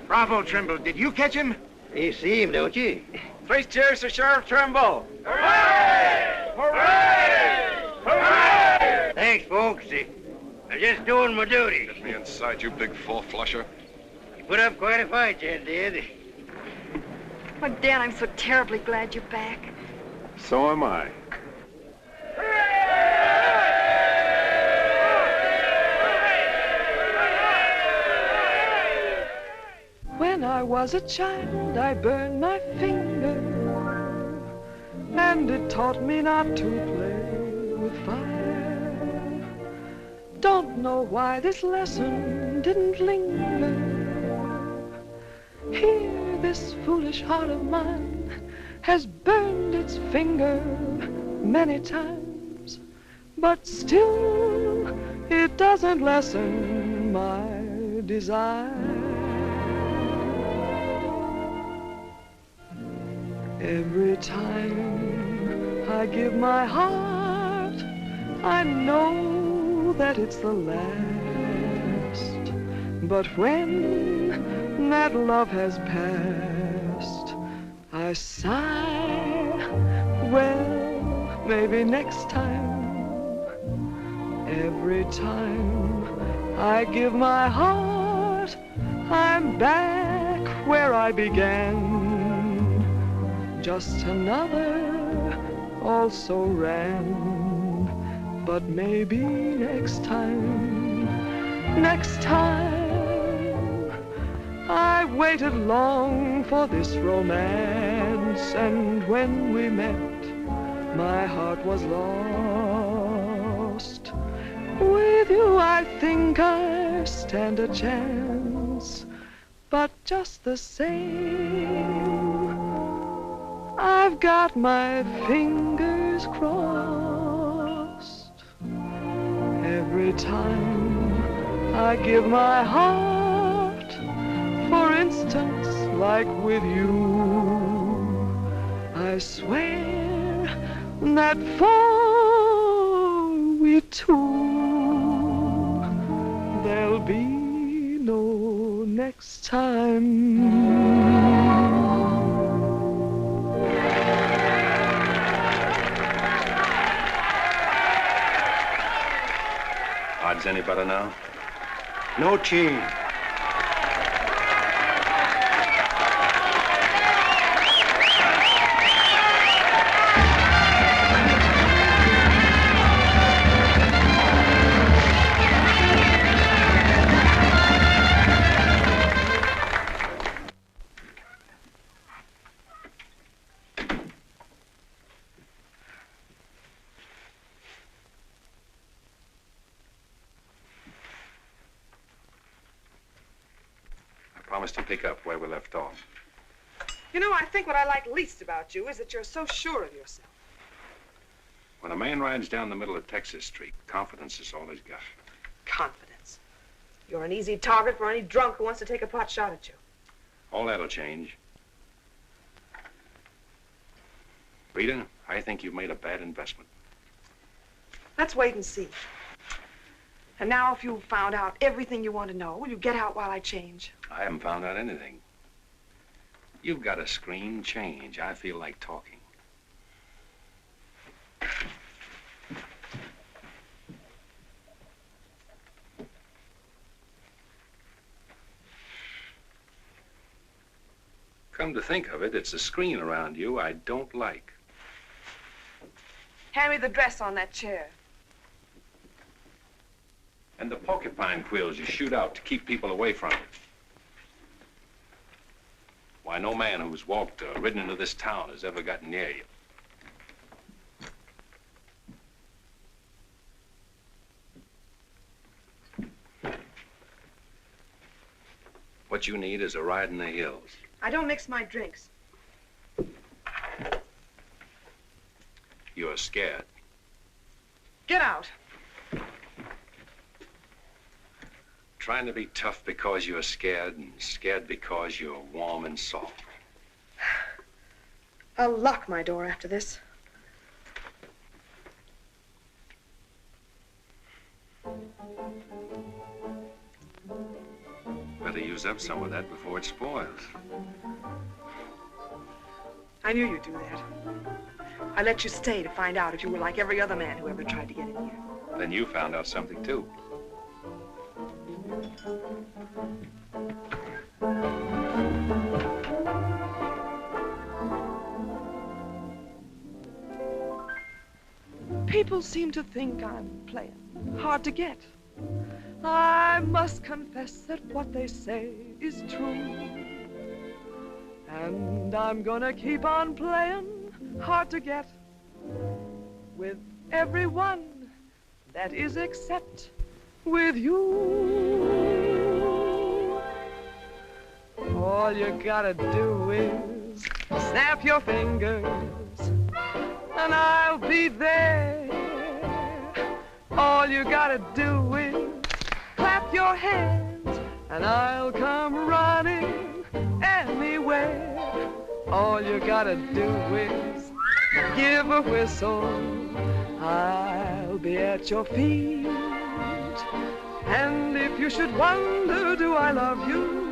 Speaker 10: Bravo, Trimble. Did you catch him?
Speaker 12: You see him, don't you?
Speaker 10: Three cheers for Sheriff Trimble.
Speaker 12: Hooray! Hooray! Hooray! Thanks, folks. I'm just doing my duty.
Speaker 13: Get me inside, you big four-flusher.
Speaker 12: You put up quite a fight, you did.
Speaker 11: Oh, Dan, I'm so terribly glad you're back.
Speaker 3: So am I.
Speaker 5: When I was a child, I burned my finger, and it taught me not to play with fire. Don't know why this lesson didn't linger. Here, this foolish heart of mine has burned its finger many times, but still it doesn't lessen my desire. Every time I give my heart, I know that it's the last. But when that love has passed, I sigh, well, maybe next time. Every time I give my heart, I'm back where I began. Just another also ran, but maybe next time, I waited long for this romance, and when we met, my heart was lost. With you I think I stand a chance, but just the same, I've got my fingers crossed. Every time I give my heart, for instance, like with you, I swear that for we two, there'll be no next time.
Speaker 3: any better now?
Speaker 12: No change.
Speaker 3: Promise to pick up where we left off.
Speaker 6: You know, I think what I like least about you is that you're so sure of yourself.
Speaker 3: When a man rides down the middle of Texas Street, confidence is all he's got.
Speaker 6: Confidence. You're an easy target for any drunk who wants to take a pot shot at you.
Speaker 3: All that'll change. Rita, I think you've made a bad investment.
Speaker 6: Let's wait and see. And now, if you've found out everything you want to know, will you get out while I change?
Speaker 3: I haven't found out anything. You've got to scream change. I feel like talking. Come to think of it, it's the screen around you I don't like.
Speaker 6: Hand me the dress on that chair.
Speaker 3: And the porcupine quills you shoot out to keep people away from you. Why, no man who's walked or ridden into this town has ever gotten near you. What you need is a ride in the hills.
Speaker 6: I don't mix my drinks.
Speaker 3: You're scared.
Speaker 6: Get out.
Speaker 3: Trying to be tough because you're scared, and scared because you're warm and soft.
Speaker 6: I'll lock my door after this.
Speaker 3: Better use up some of that before it spoils.
Speaker 6: I knew you'd do that. I let you stay to find out if you were like every other man who ever tried to get in here.
Speaker 3: Then you found out something, too.
Speaker 6: People seem to think I'm playing hard to get. I must confess that what they say is true. And I'm gonna keep on playing hard to get with everyone, that is except with you. All you gotta do is snap your fingers and I'll be there. All you gotta do is clap your hands and I'll come running anywhere. All you gotta do is give a whistle, I'll be at your feet. And if you should wonder, do I love you?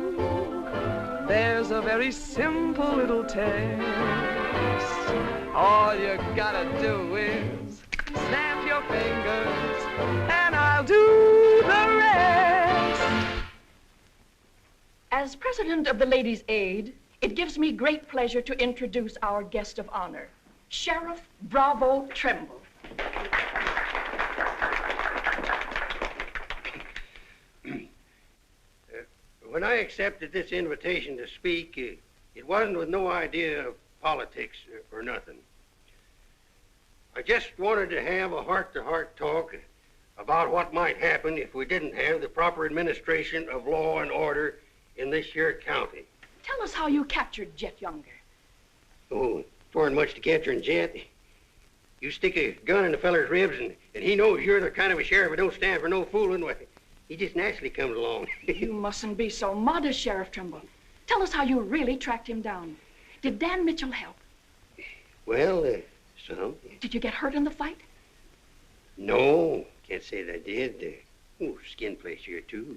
Speaker 6: There's a very simple little test. All you gotta do is snap your fingers and I'll do the rest.
Speaker 17: As president of the Ladies' Aid, it gives me great pleasure to introduce our guest of honor, Sheriff Bravo Trimble.
Speaker 12: When I accepted this invitation to speak, it wasn't with no idea of politics or nothing. I just wanted to have a heart-to-heart talk about what might happen if we didn't have the proper administration of law and order in this here county.
Speaker 17: Tell us how you captured Jet Younger.
Speaker 12: Oh, it weren't much to capturing Jet. You stick a gun in the feller's ribs and he knows you're the kind of a sheriff who don't stand for no fooling. Well, he just naturally comes along.
Speaker 17: You mustn't be so modest, Sheriff Trimble. Tell us how you really tracked him down. Did Dan Mitchell help?
Speaker 12: Well, some.
Speaker 17: Did you get hurt in the fight?
Speaker 12: No, can't say that I did. Skin place here, too.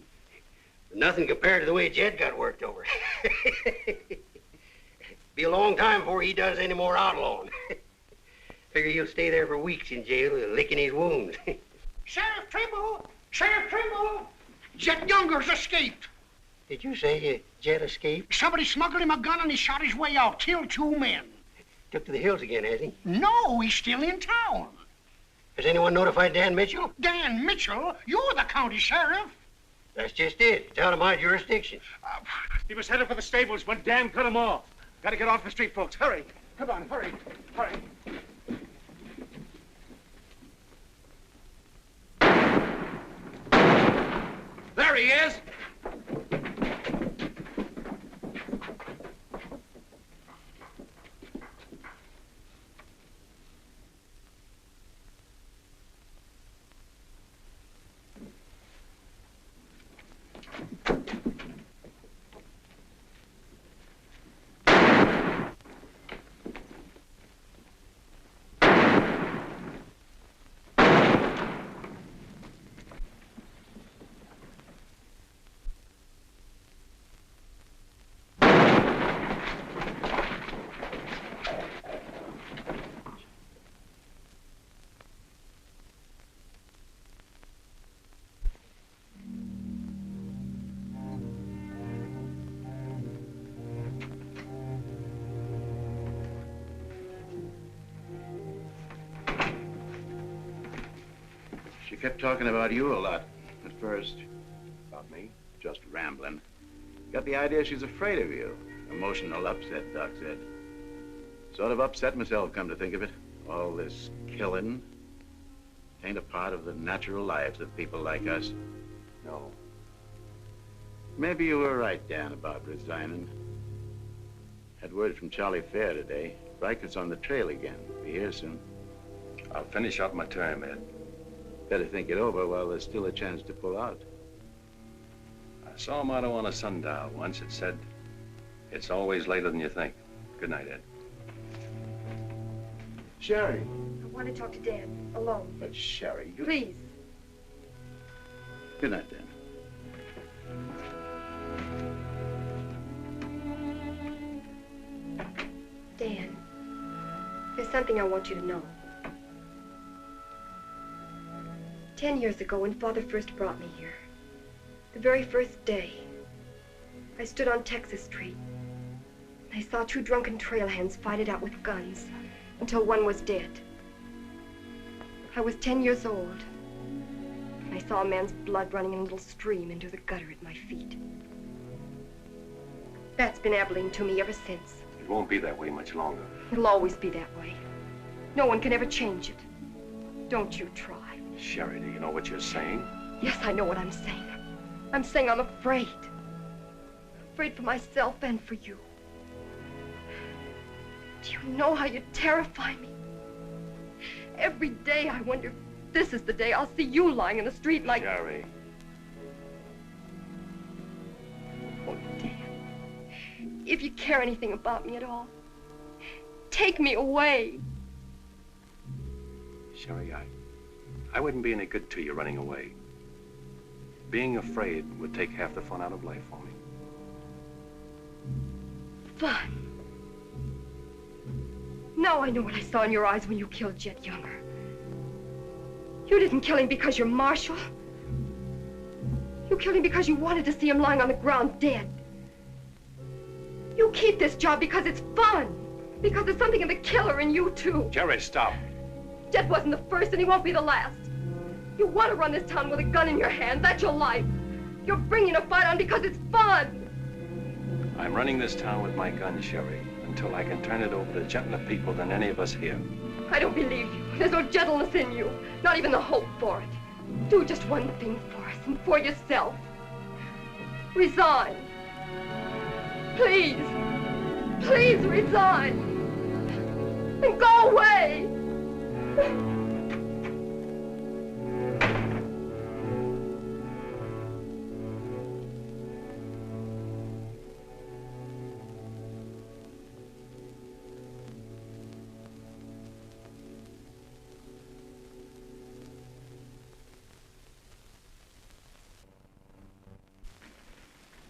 Speaker 12: Nothing compared to the way Jed got worked over. Be a long time before he does any more outlawing. Figure he'll stay there for weeks in jail, licking his wounds.
Speaker 10: Sheriff Trimble,
Speaker 20: Sheriff Trimble, Jet Younger's escaped.
Speaker 12: Did you say Jet escaped?
Speaker 20: Somebody smuggled him a gun and he shot his way out, killed 2 men.
Speaker 12: Took to the hills again, has he?
Speaker 20: No, he's still in town.
Speaker 12: Has anyone notified Dan Mitchell?
Speaker 20: Dan Mitchell? You're the county sheriff.
Speaker 12: That's just it. It's out of my jurisdiction.
Speaker 2: He was headed for the stables, but Dan cut him off. Gotta get off the street, folks. Hurry. Come on, hurry. Hurry.
Speaker 15: There he is!
Speaker 10: She kept talking about you a lot at first. About me? Just rambling. Got the idea she's afraid of you. Emotional upset, Doc said. Sort of upset myself, come to think of it. All this killing ain't a part of the natural lives of people like us. No. Maybe you were right, Dan, about resigning. Had word from Charlie Fair today. Reichert's on the trail again. Be here soon.
Speaker 3: I'll finish out my term, Ed.
Speaker 10: Better think it over while there's still a chance to pull out.
Speaker 3: I saw a motto on a sundial once. It said, "It's always later than you think." Good night, Ed.
Speaker 10: Sherry.
Speaker 11: I want to talk to Dan, alone.
Speaker 10: But Sherry, you...
Speaker 11: Please.
Speaker 10: Good night, Dan.
Speaker 11: Dan, there's something I want you to know. 10 years ago, when Father first brought me here, the very first day, I stood on Texas Street. I saw 2 drunken trail hands fight it out with guns until one was dead. I was 10 years old, and I saw a man's blood running in a little stream into the gutter at my feet. That's been Abilene to me ever since.
Speaker 3: It won't be that way much longer.
Speaker 11: It'll always be that way. No one can ever change it. Don't you try.
Speaker 3: Sherry, do you know what you're saying?
Speaker 11: Yes, I know what I'm saying. I'm saying I'm afraid. Afraid for myself and for you. Do you know how you terrify me? Every day I wonder if this is the day I'll see you lying in the street like...
Speaker 3: Sherry.
Speaker 11: Oh, Dan. If you care anything about me at all, take me away.
Speaker 3: Sherry, I wouldn't be any good to you running away. Being afraid would take half the fun out of life for me.
Speaker 11: Fun? Now I know what I saw in your eyes when you killed Jet Younger. You didn't kill him because you're marshal. You killed him because you wanted to see him lying on the ground dead. You keep this job because it's fun. Because there's something in the killer in you, too.
Speaker 3: Jerry, stop.
Speaker 11: Jet wasn't the first, and he won't be the last. You want to run this town with a gun in your hand. That's your life. You're bringing a fight on because it's fun.
Speaker 3: I'm running this town with my gun, Sherry, until I can turn it over to gentler people than any of us here.
Speaker 11: I don't believe you. There's no gentleness in you. Not even the hope for it. Do just one thing for us and for yourself. Resign. Please. Please resign. And go away.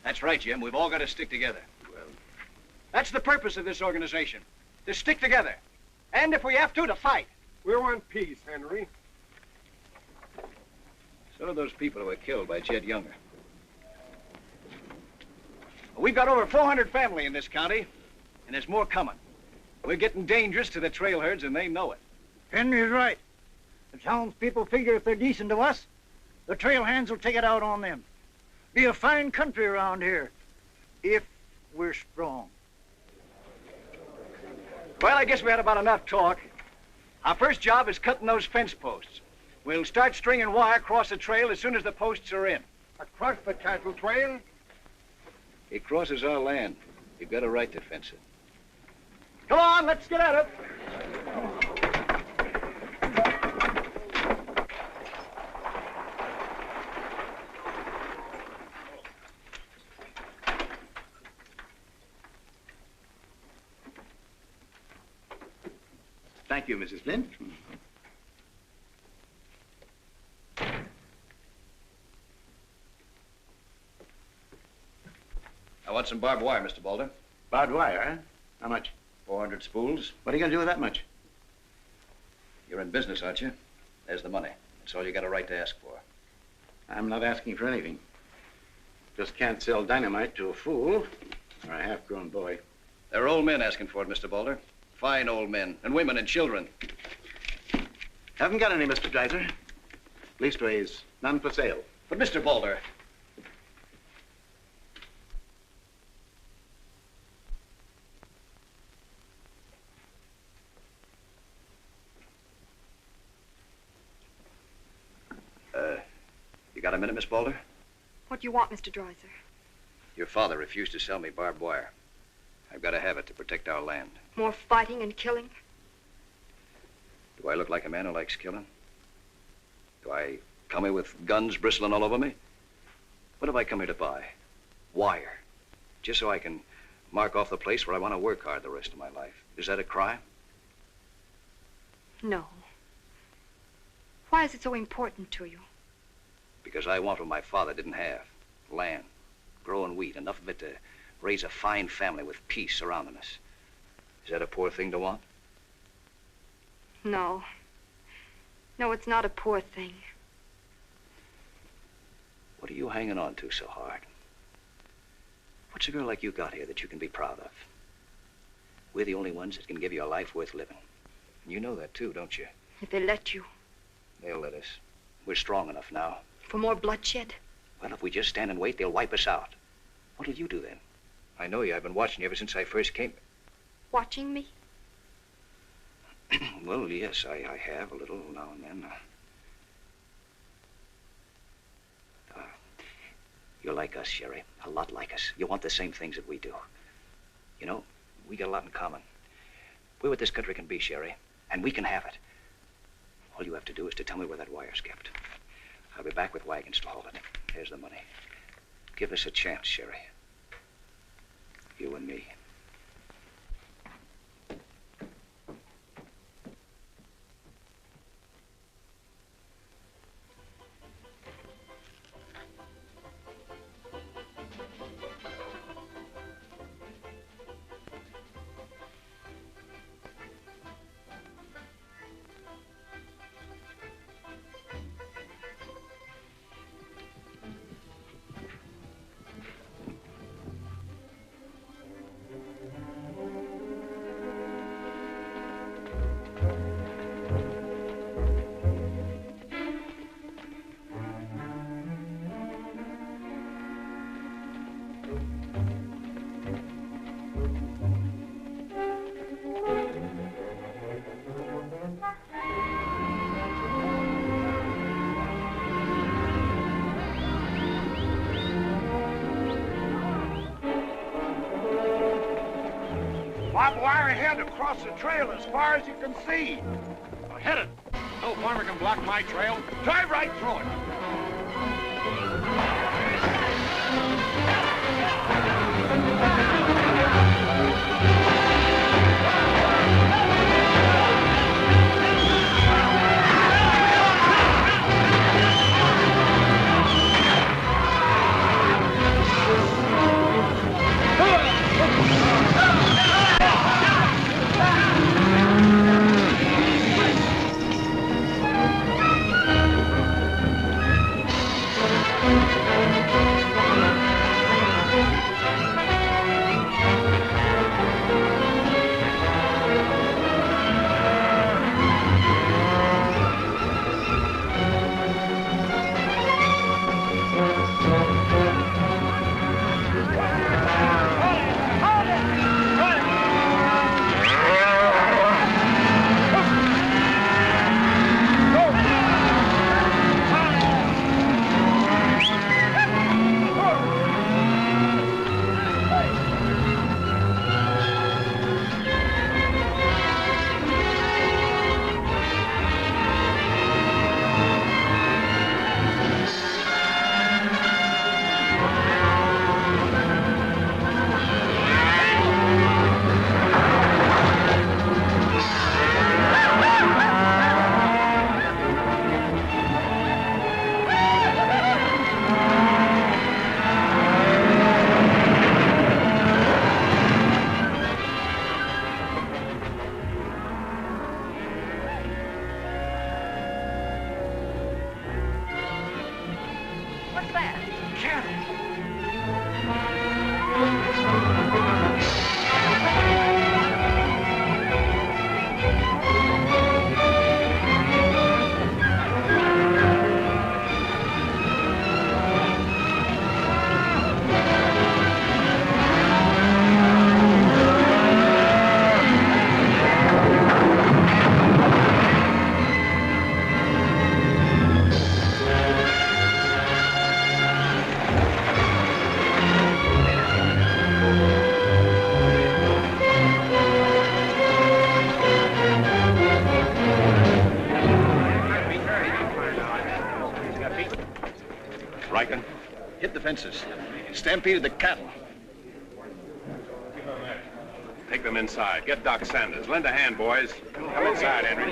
Speaker 15: That's right, Jim. We've all got to stick together. Well, that's the purpose of this organization. To stick together. And if we have to fight.
Speaker 2: We want peace, Henry.
Speaker 15: So do those people who were killed by Jed Younger. We've got over 400 family in this county, and there's more coming. We're getting dangerous to the trail herds, and they know it.
Speaker 9: Henry's right. The townspeople figure if they're decent to us, the trail hands will take it out on them. Be a fine country around here, if we're strong.
Speaker 15: Well, I guess we had about enough talk. Our first job is cutting those fence posts. We'll start stringing wire across the trail as soon as the posts are in.
Speaker 2: Across the cattle trail?
Speaker 15: It crosses our land. You've got a right to fence it. Come on, let's get at it.
Speaker 10: Thank you, Mrs. Flint.
Speaker 15: I want some barbed wire, Mr. Boulder.
Speaker 10: Barbed wire, huh? How much?
Speaker 15: 400 spools.
Speaker 10: What are you going to do with that much?
Speaker 15: You're in business, aren't you? There's the money. That's all you got a right to ask for.
Speaker 10: I'm not asking for anything. Just can't sell dynamite to a fool or a half-grown boy.
Speaker 15: There are old men asking for it, Mr. Boulder. Fine old men, and women and children.
Speaker 10: Haven't got any, Mr. Dreiser. Leastways, none for sale.
Speaker 15: But, Mr. Boulder... You got a minute, Miss Boulder?
Speaker 11: What do you want, Mr. Dreiser?
Speaker 15: Your father refused to sell me barbed wire. I've got to have it to protect our land.
Speaker 11: More fighting and killing?
Speaker 15: Do I look like a man who likes killing? Do I come here with guns bristling all over me? What have I come here to buy? Wire. Just so I can mark off the place where I want to work hard the rest of my life. Is that a crime?
Speaker 11: No. Why is it so important to you?
Speaker 15: Because I want what my father didn't have. Land. Growing wheat. Enough of it to raise a fine family with peace surrounding us. Is that a poor thing to want?
Speaker 11: No. No, it's not a poor thing.
Speaker 15: What are you hanging on to so hard? What's a girl like you got here that you can be proud of? We're the only ones that can give you a life worth living. You know that too, don't you?
Speaker 11: If they let you.
Speaker 15: They'll let us. We're strong enough now.
Speaker 11: For more bloodshed?
Speaker 15: Well, if we just stand and wait, they'll wipe us out. What'll you do then? I know you. I've been watching you ever since I first came.
Speaker 11: Watching me?
Speaker 15: Well, yes, I have a little now and then. You're like us, Sherry. A lot like us. You want the same things that we do. You know, we got a lot in common. We're what this country can be, Sherry, and we can have it. All you have to do is to tell me where that wire's kept. I'll be back with wagons to haul it. Here's the money. Give us a chance, Sherry. You and me.
Speaker 2: Barbed wire ahead across the trail as far as you can see. Now hit it. No farmer can block my trail. Drive right through it.
Speaker 20: cattle.
Speaker 3: Riken?
Speaker 15: Hit the fences. Stampeded the cattle.
Speaker 3: Take them inside. Get Doc Sanders. Lend a hand, boys. Come inside, Henry.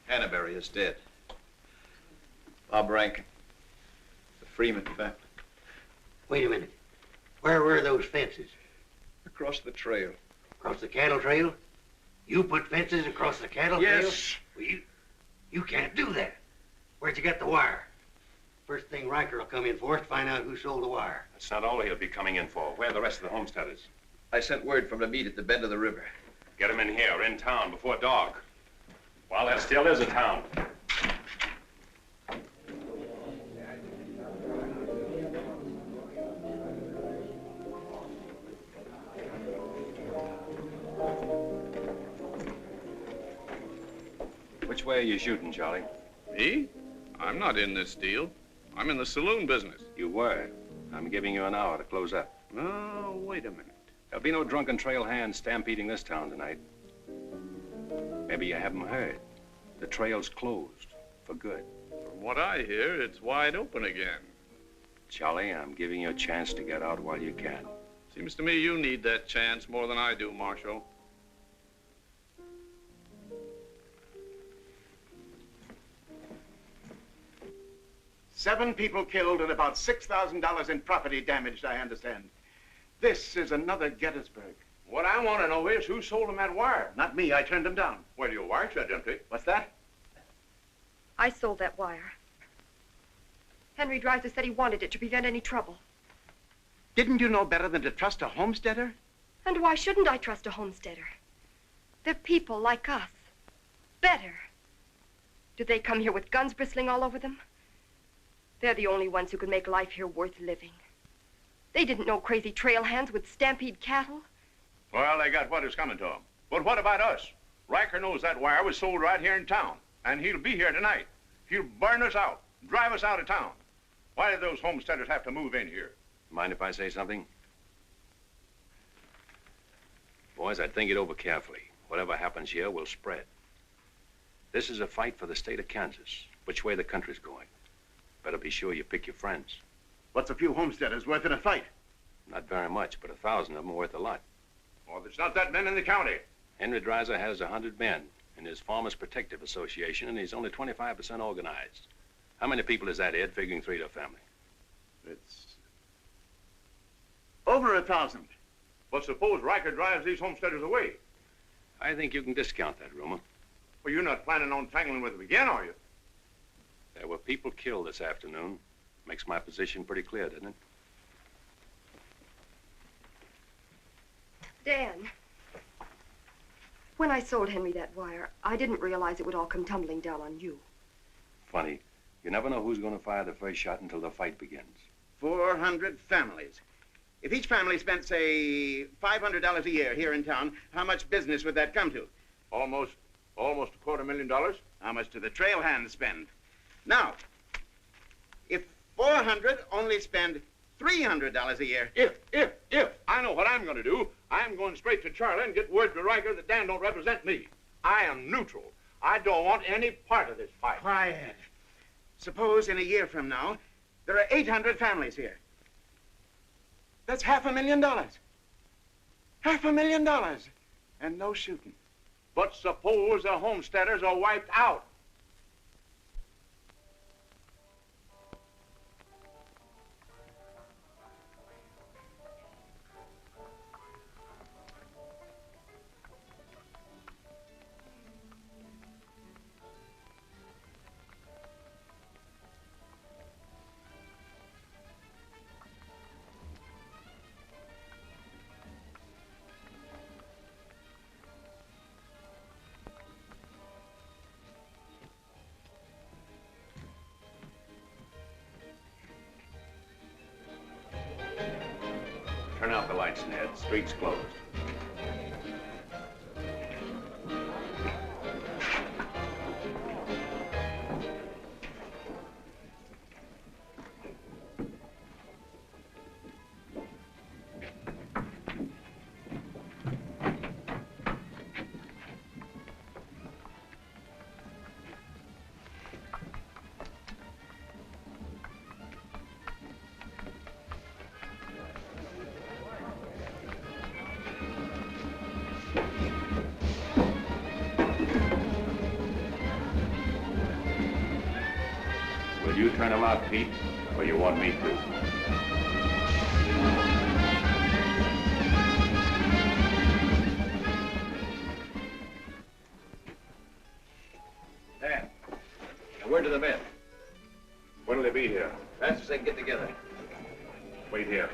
Speaker 15: Hannaberry is dead. Bob Rankin. The Freeman family.
Speaker 12: Wait a minute. Where were those fences?
Speaker 15: Across the trail.
Speaker 12: Across the cattle trail? You put fences across the cattle trail?
Speaker 15: Yes.
Speaker 12: Well, you can't do that. Where'd you get the wire? First thing Riker will come in for is to find out who sold the wire.
Speaker 3: That's not all he'll be coming in for. Where are the rest of the homesteaders?
Speaker 15: I sent word from the meet at the bend of the river.
Speaker 3: Get them in here, in town, before dark. While there still is a town. Which way are you shooting, Charlie?
Speaker 13: Me? I'm not in this deal. I'm in the saloon business.
Speaker 3: You were. I'm giving you an hour to close up.
Speaker 13: Oh, wait a minute.
Speaker 3: There'll be no drunken trail hands stampeding this town tonight. Maybe you haven't heard. The trail's closed for good.
Speaker 13: From what I hear, it's wide open again.
Speaker 3: Charlie, I'm giving you a chance to get out while you can.
Speaker 13: Seems to me you need that chance more than I do, Marshal.
Speaker 10: Seven people killed and about $6,000 in property damaged, I understand. This is another Gettysburg.
Speaker 8: What I want to know is who sold him that wire?
Speaker 10: Not me, I turned them down.
Speaker 8: Well, your wire shed empty.
Speaker 10: What's that?
Speaker 11: I sold that wire. Henry Dreiser said he wanted it to prevent any trouble.
Speaker 10: Didn't you know better than to trust a homesteader?
Speaker 11: And why shouldn't I trust a homesteader? They're people like us. Better. Do they come here with guns bristling all over them? They're the only ones who can make life here worth living. They didn't know crazy trail hands would stampede cattle.
Speaker 8: Well, they got what is coming to them. But what about us? Riker knows that wire was sold right here in town, and he'll be here tonight. He'll burn us out, drive us out of town. Why did those homesteaders have to move in here?
Speaker 3: Mind if I say something? Boys, I'd think it over carefully. Whatever happens here will spread. This is a fight for the state of Kansas, which way the country's going. Better be sure you pick your friends.
Speaker 10: What's a few homesteaders worth in a fight?
Speaker 3: Not very much, but 1,000 of them are worth a lot.
Speaker 8: Well, there's not that many in the county.
Speaker 3: Henry Dreiser has 100 men in his Farmers Protective Association, and he's only 25% organized. How many people is that, Ed, figuring 3 to a family?
Speaker 10: It's over 1,000.
Speaker 8: But suppose Riker drives these homesteaders away.
Speaker 3: I think you can discount that rumor.
Speaker 8: Well, you're not planning on tangling with them again, are you?
Speaker 3: There were people killed this afternoon. Makes my position pretty clear, doesn't it?
Speaker 11: Dan, when I sold Henry that wire, I didn't realize it would all come tumbling down on you.
Speaker 3: Funny. You never know who's going to fire the first shot until the fight begins.
Speaker 10: 400 families. If each family spent, say, $500 a year here in town, how much business would that come to?
Speaker 8: Almost $250,000.
Speaker 10: How much do the trail hands spend? Now, if 400 only spend $300 a year.
Speaker 8: If I know what I'm going to do, I'm going straight to Charlie and get word to Riker that Dan don't represent me. I am neutral. I don't want any part of this fight.
Speaker 10: Quiet. Suppose in a year from now, there are 800 families here. That's $500,000. $500,000. And no shooting.
Speaker 8: But suppose the homesteaders are wiped out.
Speaker 3: Turn out the lights, Ned. Street's closed. Will you turn them out, Pete, or you want me to?
Speaker 15: Dan, a word to the men.
Speaker 3: When'll they be here?
Speaker 15: Fast as they can get together.
Speaker 3: Wait here.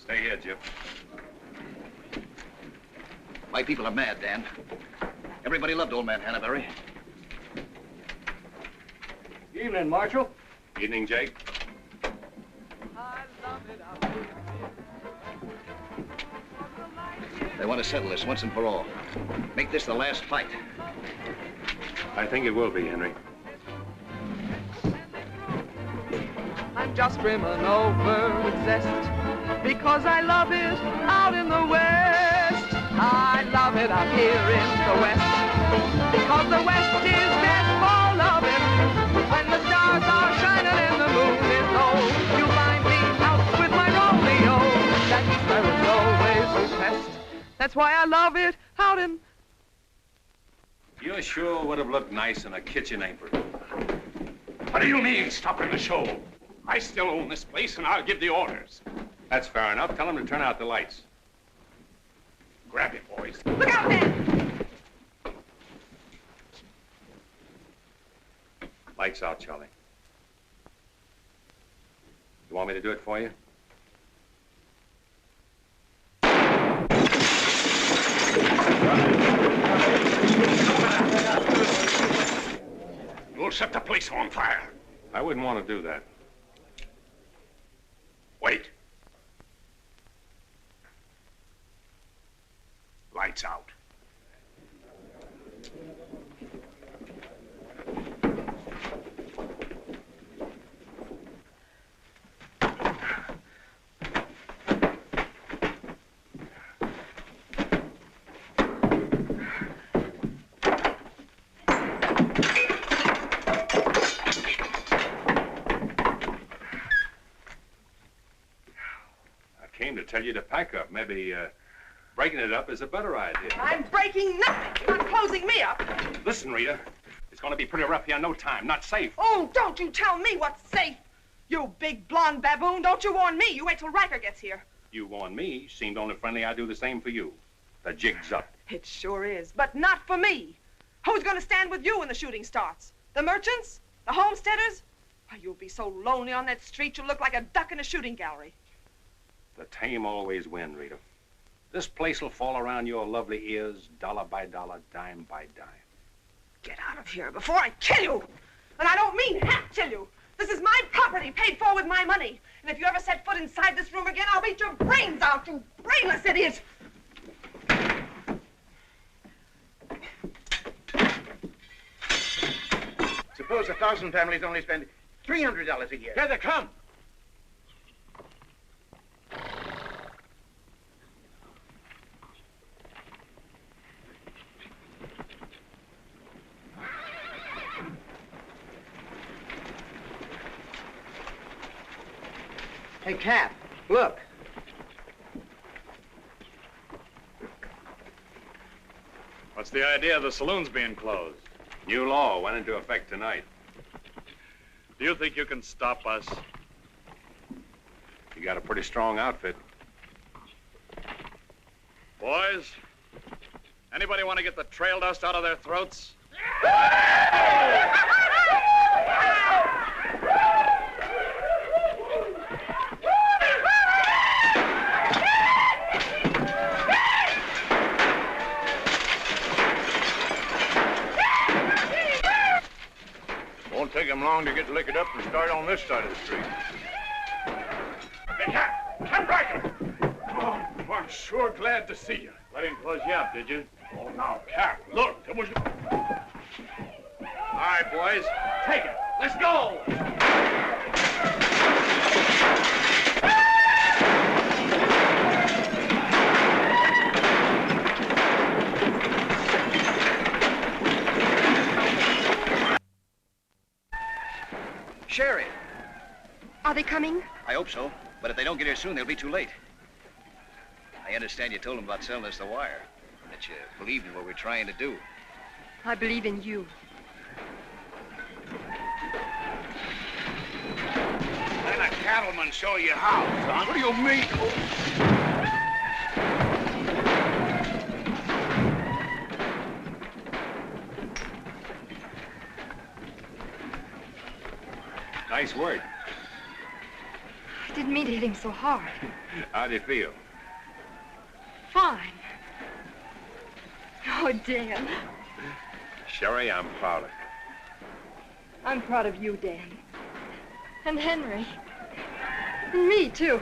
Speaker 3: Stay here, Jip.
Speaker 15: My people are mad, Dan. Everybody loved old man Hannaberry.
Speaker 1: Evening, Marshal.
Speaker 3: Evening, Jake.
Speaker 15: They want to settle this once and for all. Make this the last fight.
Speaker 3: I think it will be, Henry.
Speaker 5: I'm just brimming over with zest because I love it out in the West. I love it out here in the West because the West is best for loving. When the stars are shining and the moon is low, you find me out with my Romeo. That sparrow's always repressed. That's why I love it out in...
Speaker 3: You sure would have looked nice in a kitchen apron.
Speaker 2: What do you mean, stopping the show? I still own this place, and I'll give the orders.
Speaker 3: That's fair enough. Tell them to turn out the lights.
Speaker 2: Grab it, boys.
Speaker 5: Look out, man!
Speaker 3: Lights out, Charlie. You want me to do it for you?
Speaker 2: You'll set the place on fire.
Speaker 3: I wouldn't want to do that.
Speaker 2: Wait. Lights out.
Speaker 3: To tell you to pack up. Maybe breaking it up is a better idea.
Speaker 5: I'm breaking nothing. You're not closing me up.
Speaker 3: Listen, Rita, it's going to be pretty rough here in no time. Not safe.
Speaker 5: Oh, don't you tell me what's safe. You big blonde baboon, don't you warn me. You wait till Riker gets here.
Speaker 3: You warn me. Seemed only friendly I'd do the same for you. The jig's up.
Speaker 5: It sure is, but not for me. Who's going to stand with you when the shooting starts? The merchants? The homesteaders? Why, you'll be so lonely on that street you'll look like a duck in a shooting gallery.
Speaker 3: The tame always win, Rita. This place will fall around your lovely ears, dollar by dollar, dime by dime.
Speaker 5: Get out of here before I kill you! And I don't mean half kill you. This is my property, paid for with my money. And if you ever set foot inside this room again, I'll beat your brains out, you brainless idiot!
Speaker 10: Suppose 1,000 families only spend $300 a year.
Speaker 2: Here they come.
Speaker 12: Hey, Cap, look.
Speaker 13: What's the idea of the saloons being closed?
Speaker 3: New law went into effect tonight.
Speaker 13: Do you think you can stop us?
Speaker 3: You got a pretty strong outfit.
Speaker 13: Boys, anybody want to get the trail dust out of their throats?
Speaker 8: long to get liquored up and start on this side of the street. Hey, Cap Riker! Oh, I'm sure glad to see you.
Speaker 18: I didn't close you up, did you?
Speaker 8: Oh, now, Cap, look, there was...
Speaker 18: All right, boys, take it. Let's go!
Speaker 15: Sherry.
Speaker 11: Are they coming?
Speaker 15: I hope so, but if they don't get here soon, they'll be too late. I understand you told them about selling us the wire, that you believed in what we're trying to do.
Speaker 11: I believe in you.
Speaker 18: Let a cattleman show you how, son.
Speaker 8: What do you mean?
Speaker 3: Nice work.
Speaker 11: I didn't mean to hit him so hard.
Speaker 3: How do you feel?
Speaker 11: Fine. Oh, Dan.
Speaker 3: Sherry, I'm proud of you.
Speaker 11: I'm proud of you, Dan. And Henry. And me, too.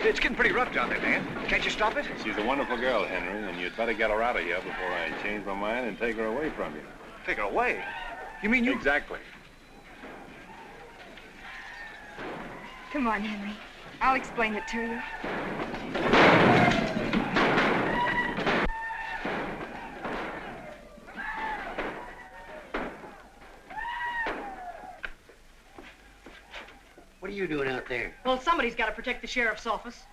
Speaker 15: It's getting pretty rough down there, Dan. Can't you stop it?
Speaker 3: She's a wonderful girl, Henry, and you'd better get her out of here before I change my mind and take her away from you.
Speaker 15: Take her away? You mean you...
Speaker 3: Exactly.
Speaker 11: Come on, Henry. I'll explain it to you.
Speaker 12: What are you doing out there?
Speaker 21: Well, somebody's got to protect the sheriff's office.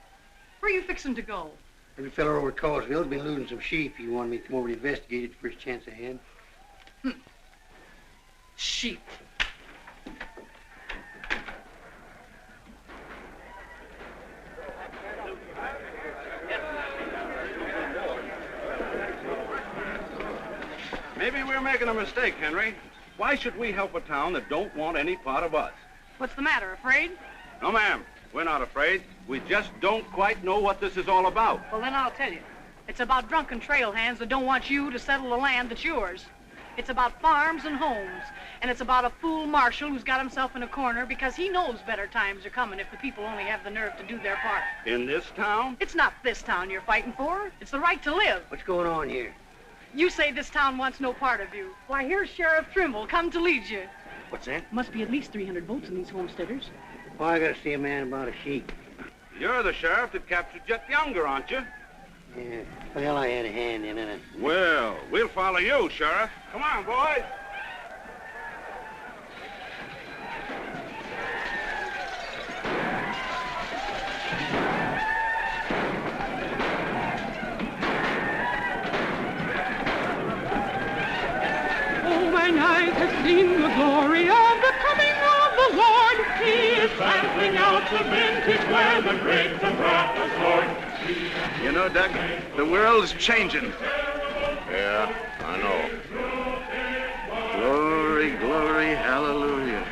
Speaker 21: Where are you fixing to go?
Speaker 12: Every fellow over at Callsville's been losing some sheep. You wanted me to come over to investigate it the first chance I had.
Speaker 21: Sheep.
Speaker 18: Maybe we're making a mistake, Henry. Why should we help a town that don't want any part of us?
Speaker 21: What's the matter, afraid?
Speaker 18: No, ma'am. We're not afraid. We just don't quite know what this is all about.
Speaker 21: Well, then I'll tell you. It's about drunken trail hands that don't want you to settle the land that's yours. It's about farms and homes. And it's about a fool marshal who's got himself in a corner because he knows better times are coming if the people only have the nerve to do their part.
Speaker 18: In this town?
Speaker 21: It's not this town you're fighting for. It's the right to live.
Speaker 12: What's going on here?
Speaker 21: You say this town wants no part of you. Why, here's Sheriff Trimble come to lead you.
Speaker 12: What's that?
Speaker 21: Must be at least 300 votes in these homesteaders.
Speaker 12: Well, I gotta see a man about a sheep.
Speaker 18: You're the sheriff that captured Jet Younger, aren't you?
Speaker 12: Yeah. Well, I had a hand in it.
Speaker 18: Well, we'll follow you, Sheriff. Come on, boys.
Speaker 6: Oh, mine eyes have seen the glory of the coming of the Lord. He is sampling out the vintage where the grapes of wrath are stored.
Speaker 18: You know, Doug, the world's changing.
Speaker 8: Yeah, I know.
Speaker 18: Glory, glory, hallelujah.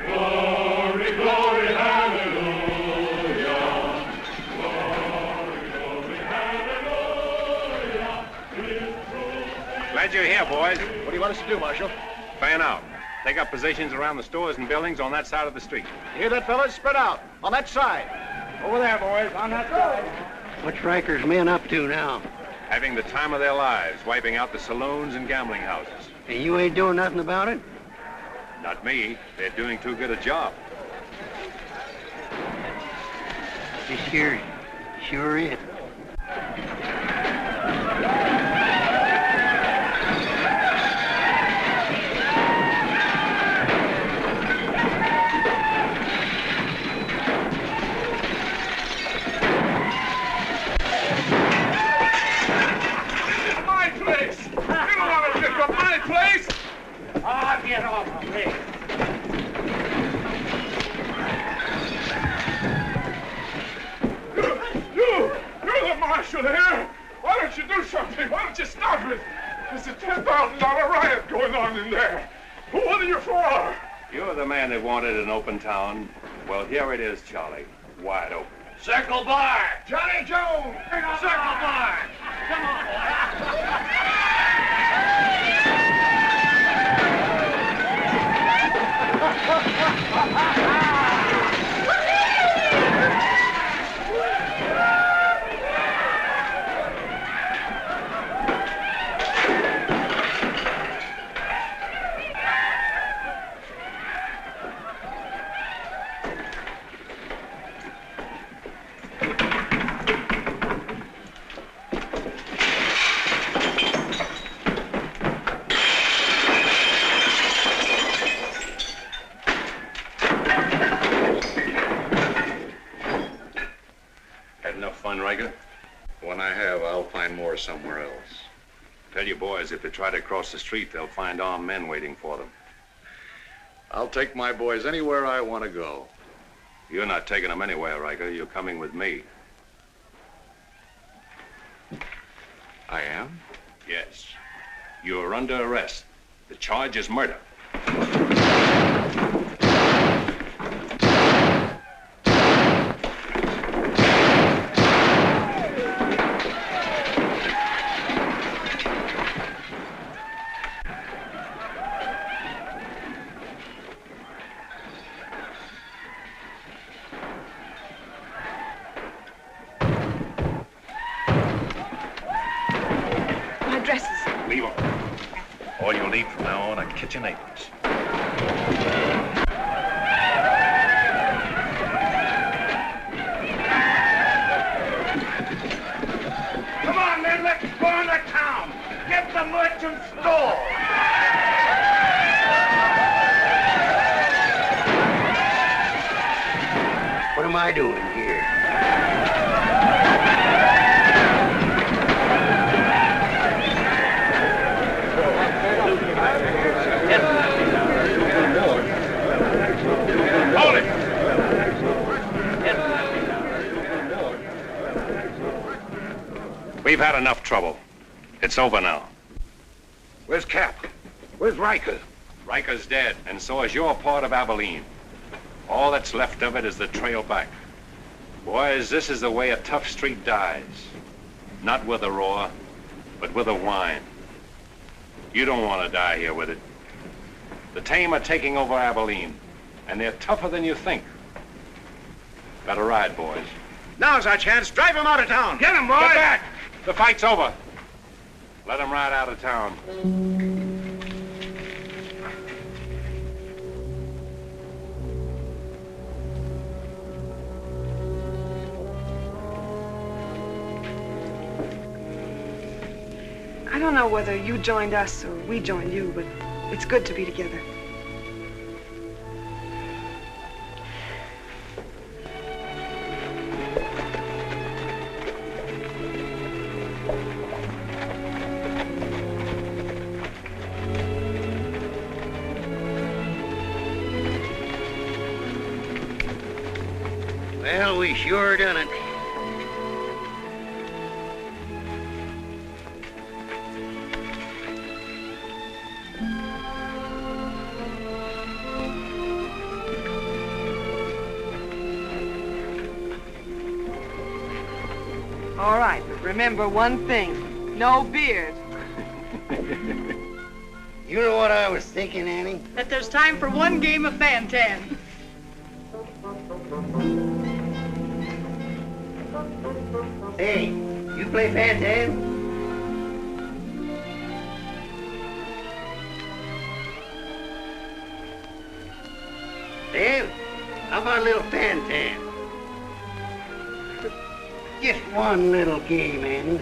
Speaker 4: Glory, glory, hallelujah.
Speaker 3: Glad you're here, boys.
Speaker 15: What do you want us to do, Marshal?
Speaker 3: Fan out. Take up positions around the stores and buildings on that side of the street.
Speaker 15: You hear that, fellas? Spread out. On that side.
Speaker 18: Over there, boys, on that side.
Speaker 12: What's Riker's men up to now?
Speaker 3: Having the time of their lives, wiping out the saloons and gambling houses.
Speaker 12: And you ain't doing nothing about it?
Speaker 3: Not me. They're doing too good a job.
Speaker 12: This here sure is.
Speaker 2: Get off of me. You're the marshal here. Why don't you do something? Why don't you stop it? There's a $10,000 riot going on in there. What are you for?
Speaker 3: You're the man that wanted an open town. Well, here it is, Charlie. Wide open.
Speaker 2: Circle bar. Johnny Jones. Circle bar. Come on, boy.
Speaker 3: Riker?
Speaker 7: When I have, I'll find more somewhere else.
Speaker 3: Tell your boys if they try to cross the street, they'll find armed men waiting for them.
Speaker 7: I'll take my boys anywhere I want to go.
Speaker 3: You're not taking them anywhere, Riker. You're coming with me.
Speaker 7: I am?
Speaker 3: Yes. You're under arrest. The charge is murder. Leave them. All you'll need from now on are kitchen aprons.
Speaker 10: Come on, men, let's go on the town. Get the merchant store.
Speaker 12: What am I doing here?
Speaker 3: Hold it! We've had enough trouble. It's over now.
Speaker 8: Where's Cap? Where's Riker?
Speaker 3: Riker's dead, and so is your part of Abilene. All that's left of it is the trail back. Boys, this is the way a tough street dies. Not with a roar, but with a whine. You don't want to die here with it. The tame are taking over Abilene, and they're tougher than you think. Got a ride, boys.
Speaker 10: Now's our chance. Drive him out of town.
Speaker 3: Get him, boys! Get back! The fight's over. Let him ride out of town.
Speaker 6: I don't know whether you joined us or we joined you, but it's good to be together.
Speaker 12: Well, we sure done it.
Speaker 6: All right, but remember one thing. No beard.
Speaker 12: You know what I was thinking, Annie?
Speaker 21: That there's time for one game of Fan-Tan.
Speaker 12: Hey, you play Fan-Tan? Dan, how about a little Fan-Tan? Just one little game, Annie.